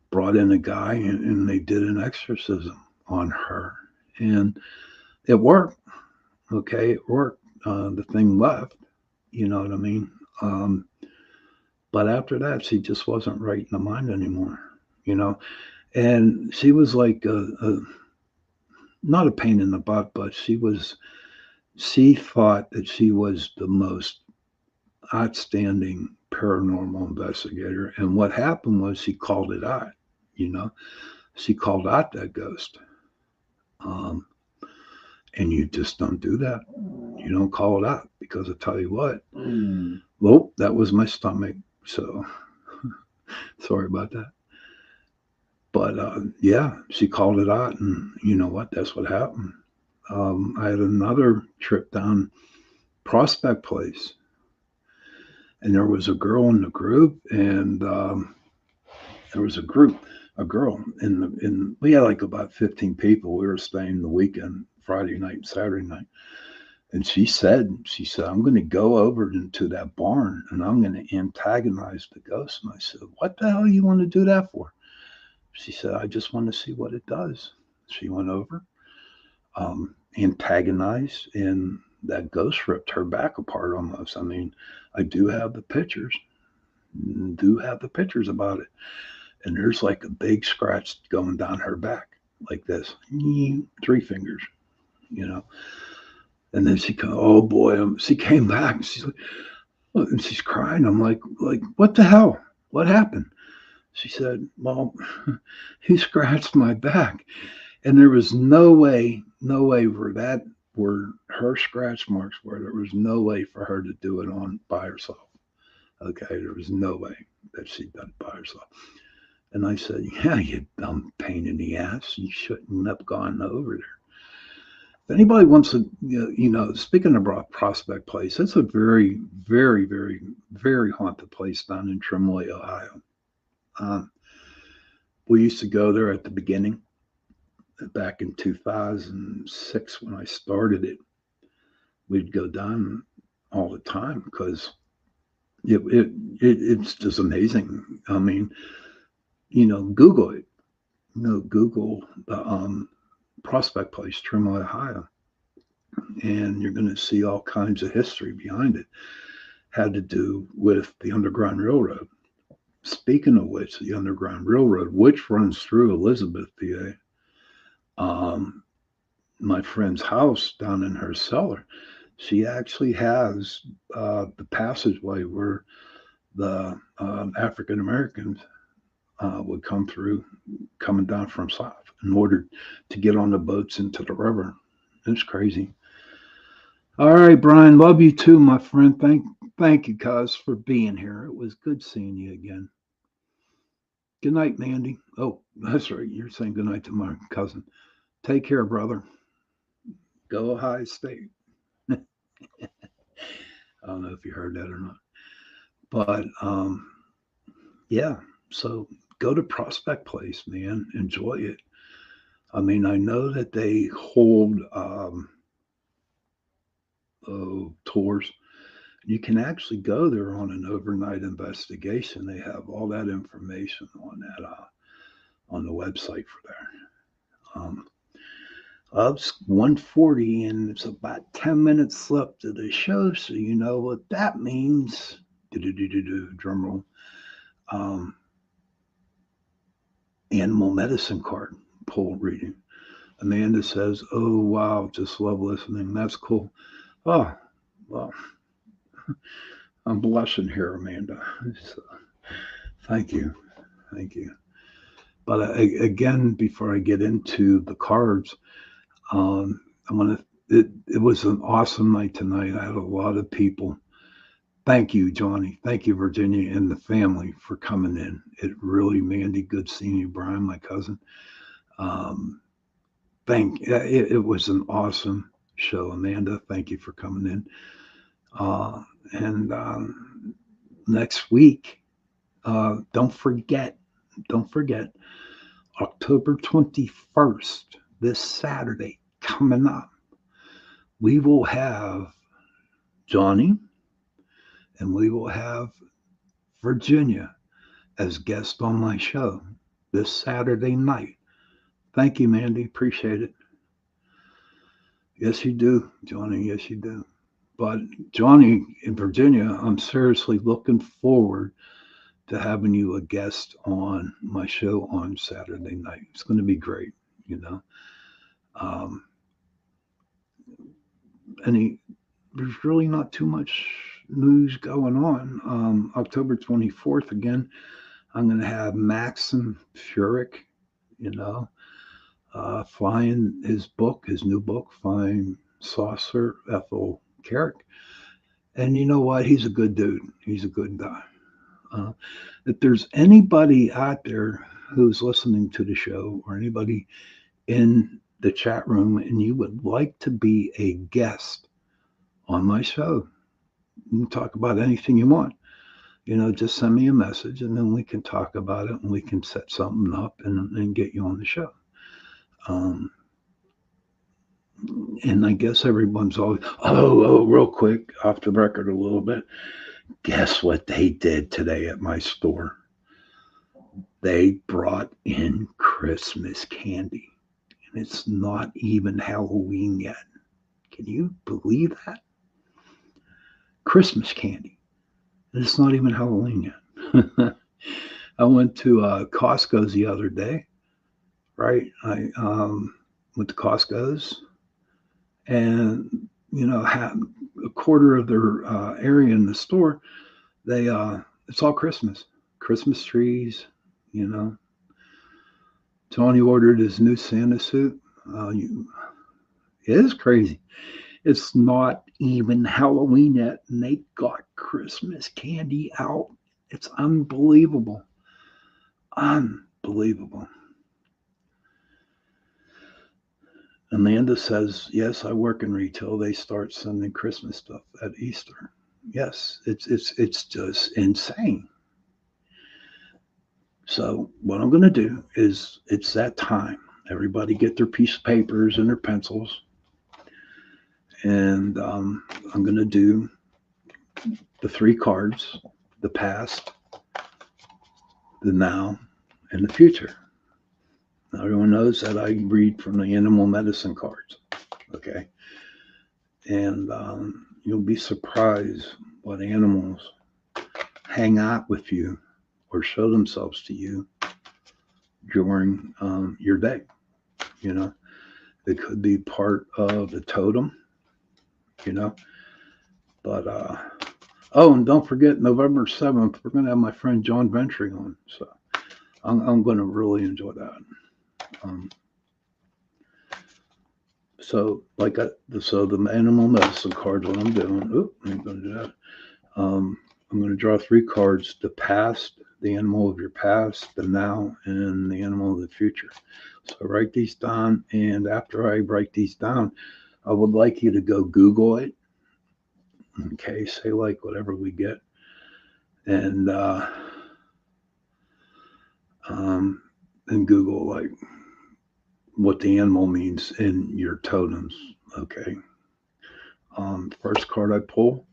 brought in a guy and they did an exorcism on her. And it worked. Okay, it worked. The thing left. You know what I mean? Um, but after that, she just wasn't right in the mind anymore. You know, and she was like not a pain in the butt, but she thought that she was the most outstanding paranormal investigator. And what happened was she called it out. You know, she called out that ghost. Um, and you just don't do that. You don't call it out because I tell you what. Well, that was my stomach. So sorry about that. But yeah, she called it out, and you know what? That's what happened. I had another trip down Prospect Place, and there was a girl in the group, and there was a girl in. We had like about 15 people. We were staying the weekend, Friday night, Saturday night, and she said, I'm going to go over into that barn and I'm going to antagonize the ghost. And I said, what the hell you want to do that for? She said, I just want to see what it does. She went over, antagonized, and that ghost ripped her back apart almost. I mean, I do have the pictures about it. And there's like a big scratch going down her back, like this, 3 fingers, you know. And then oh boy, she came back. And she's like, oh, and she's crying. I'm like, what the hell? What happened? She said, well, he scratched my back. And there was no way where her scratch marks were. There was no way for her to do it on by herself. Okay, there was no way that she'd done it by herself. And I said, yeah, you dumb pain in the ass. You shouldn't have gone over there. If anybody wants to, speaking of Prospect Place, it's a very, very, very, very haunted place down in Trimley, Ohio. Um, we used to go there at the beginning, back in 2006 when I started it. We'd go down all the time because it's just amazing. I mean, Google it. Google the Prospect Place, Trimley, Ohio, and you're going to see all kinds of history behind it. Had to do with the Underground Railroad. Speaking of which, the Underground Railroad, which runs through Elizabeth, PA, my friend's house down in her cellar, she actually has the passageway where the African Americans would come through, coming down from south in order to get on the boats into the river. It's crazy. All right, Brian, love you too, my friend. Thank you, cuz, for being here. It was good seeing you again. Good night, Mandy. Oh, that's right. You're saying good night to my cousin. Take care, brother. Go Ohio State. I don't know if you heard that or not. But yeah, so go to Prospect Place, man. Enjoy it. I mean, I know that they hold tours. You can actually go there on an overnight investigation. They have all that information on that on the website for there. It's 1:40 and it's about 10 minutes left of the show, so you know what that means. Drum roll. Um, Animal medicine card pull reading. Amanda says, "Oh wow, just love listening. That's cool." Oh well, I'm blushing here, Amanda. So, thank you, thank you. But again, before I get into the cards, I want to. It was an awesome night tonight. I had a lot of people. Thank you, Johnny. Thank you, Virginia, and the family for coming in. It really, Mandy, good seeing you, Brian, my cousin. Um, it was an awesome show, Amanda. Thank you for coming in. And next week, don't forget, October 21st, this Saturday coming up, we will have Johnny and we will have Virginia as guests on my show this Saturday night. Thank you, Mandy. Appreciate it. Yes, you do, Johnny. Yes, you do. But Johnny in Virginia, I'm seriously looking forward to having you a guest on my show on Saturday night. It's going to be great, you know. Um, any, there's really not too much news going on. October 24th, again, I'm going to have Maxim Furyk, you know, flying his new book, Flying Saucer, Ethel Carrick. And you know what? He's a good dude. He's a good guy. Uh, if there's anybody out there who's listening to the show or anybody in the chat room and you would like to be a guest on my show, you can talk about anything you want. You know, just send me a message and then we can talk about it and we can set something up and get you on the show. Um, and I guess everyone's always, real quick, off the record a little bit. Guess what they did today at my store? They brought in Christmas candy. And it's not even Halloween yet. Can you believe that? Christmas candy. And it's not even Halloween yet. I went to Costco's the other day, right? I went to Costco's and, you know, had a quarter of their area in the store. It's all Christmas trees, you know. Tony ordered his new Santa suit. It is crazy. It's not even Halloween yet, and they got Christmas candy out. It's unbelievable. Unbelievable. Amanda says, yes, I work in retail. They start sending Christmas stuff at Easter. Yes, it's just insane. So what I'm going to do is it's that time. Everybody get their piece of papers and their pencils. And I'm going to do the three cards, the past, the now, and the future. Now, everyone knows that I read from the animal medicine cards. Okay. And you'll be surprised what animals hang out with you or show themselves to you during your day. You know, it could be part of the totem, you know. But, and don't forget, November 7th, we're going to have my friend John Ventry on. So I'm going to really enjoy that. So the animal medicine cards, what I'm doing, I'm going to do that. I'm going to draw three cards: the past, the animal of your past, the now, and the animal of the future. So write these down, and after I write these down, I would like you to go Google it. Okay, say like whatever we get, and Google like what the animal means in your totems. Okay. First card I pull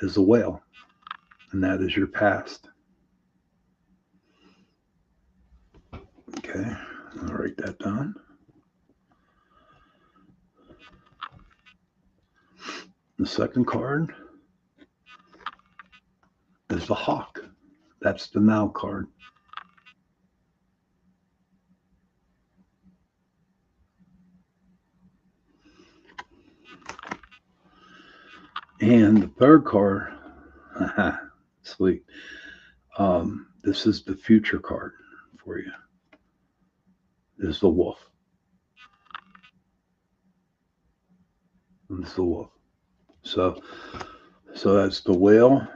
is a whale, and that is your past. Okay, I'll write that down. The second card is the hawk. That's the now card. And the third card, sweet. This is the future card for you, is the wolf. It's the wolf. So, so that's the whale,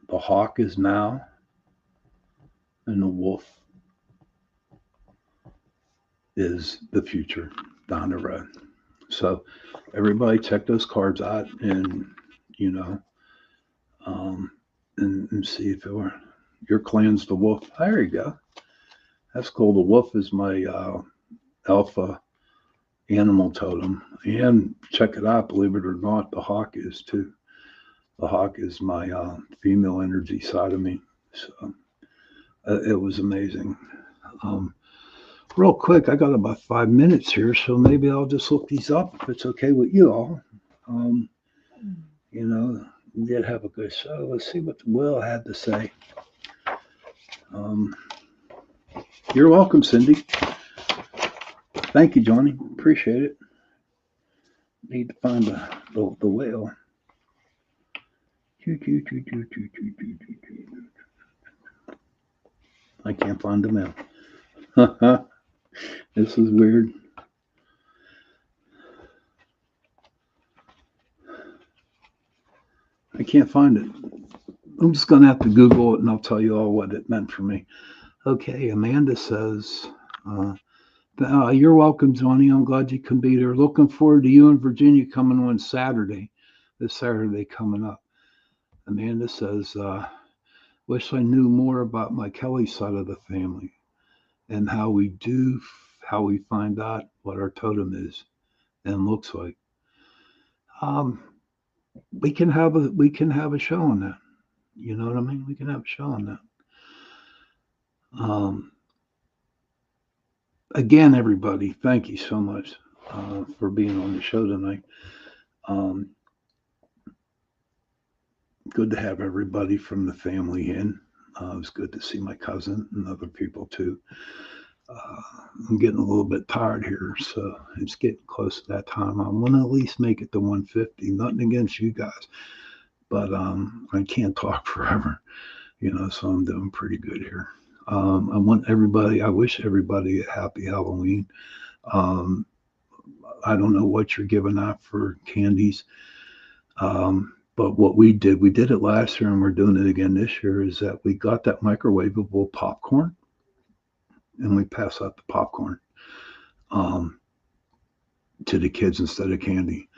the hawk is now, and the wolf is the future down the road. So, everybody check those cards out, and you know, um, and see if it were your clan's the wolf. There you go. That's cool. The wolf is my alpha animal totem. And check it out, believe it or not, the hawk is too. The hawk is my female energy side of me. So it was amazing. Um, Real quick, I got about 5 minutes here, so maybe I'll just look these up if it's okay with you all. Um, you know, we did have a good show. Let's see what the Will had to say. Um, you're welcome, Cindy. Thank you, Johnny. Appreciate it. Need to find the whale. I can't find the mail. This is weird. I can't find it. I'm just going to have to Google it and I'll tell you all what it meant for me. Okay, Amanda says, you're welcome, Johnny. I'm glad you can be there. Looking forward to you and Virginia coming on Saturday, this Saturday coming up. Amanda says, wish I knew more about my Kelly side of the family and how we find out what our totem is and looks like. We can have a show on that. You know what I mean? We can have a show on that. Again, everybody, thank you so much for being on the show tonight. Good to have everybody from the family in. It was good to see my cousin and other people too. I'm getting a little bit tired here, so it's getting close to that time. I want to at least make it to 150. Nothing against you guys, but I can't talk forever, so I'm doing pretty good here. I wish everybody a happy Halloween. I don't know what you're giving out for candies. But what we did it last year and we're doing it again this year, is that we got that microwavable popcorn and we pass out the popcorn to the kids instead of candy.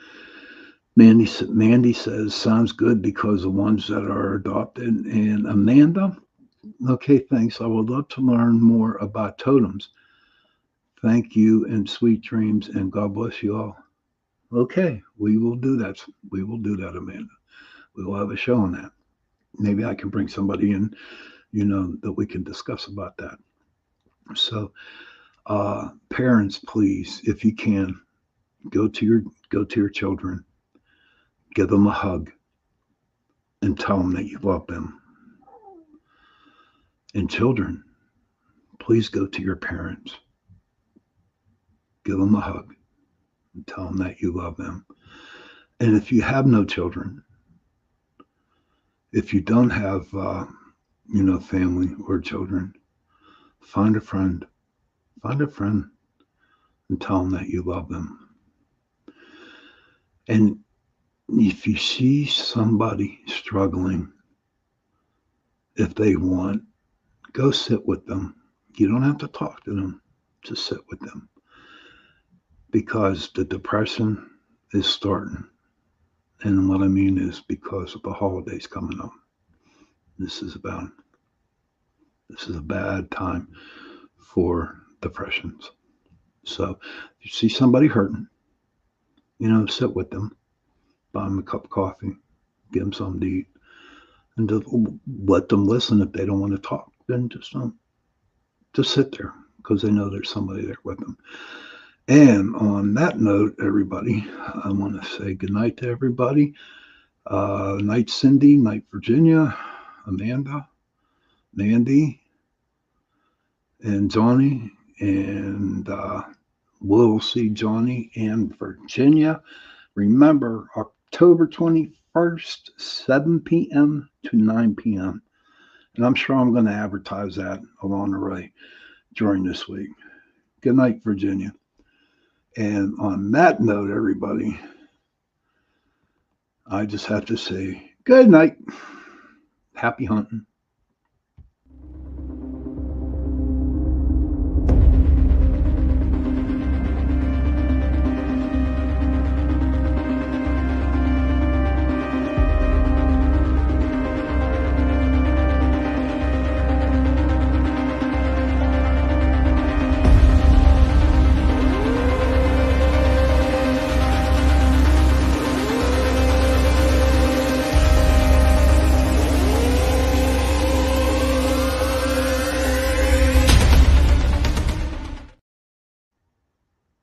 Mandy says, sounds good because the ones that are adopted. And Amanda, okay, thanks. I would love to learn more about totems. Thank you and sweet dreams and God bless you all. Okay, we will do that. We will do that, Amanda. We will have a show on that. Maybe I can bring somebody in, that we can discuss about that. So, parents, please, if you can, go to your children, give them a hug, and tell them that you love them. And children, please go to your parents, give them a hug, and tell them that you love them. And if you have no children, if you don't have, family or children, find a friend, and tell them that you love them. And if you see somebody struggling, if they want, go sit with them. You don't have to talk to them, just sit with them. Because the depression is starting. And what I mean is because of the holidays coming up. This is a bad time for depressions. So if you see somebody hurting, sit with them, buy them a cup of coffee, give them something to eat, and just let them listen. If they don't want to talk, then just sit there, because they know there's somebody there with them. And on that note, everybody, I want to say good night to everybody. Night, Cindy. Night, Virginia. Amanda. Mandy. And Johnny. And we'll see Johnny and Virginia. Remember, October 21st, 7 p.m. to 9 p.m. And I'm sure I'm going to advertise that along the way. during this week. Good night, Virginia. And on that note, everybody, I just have to say good night. Happy hunting.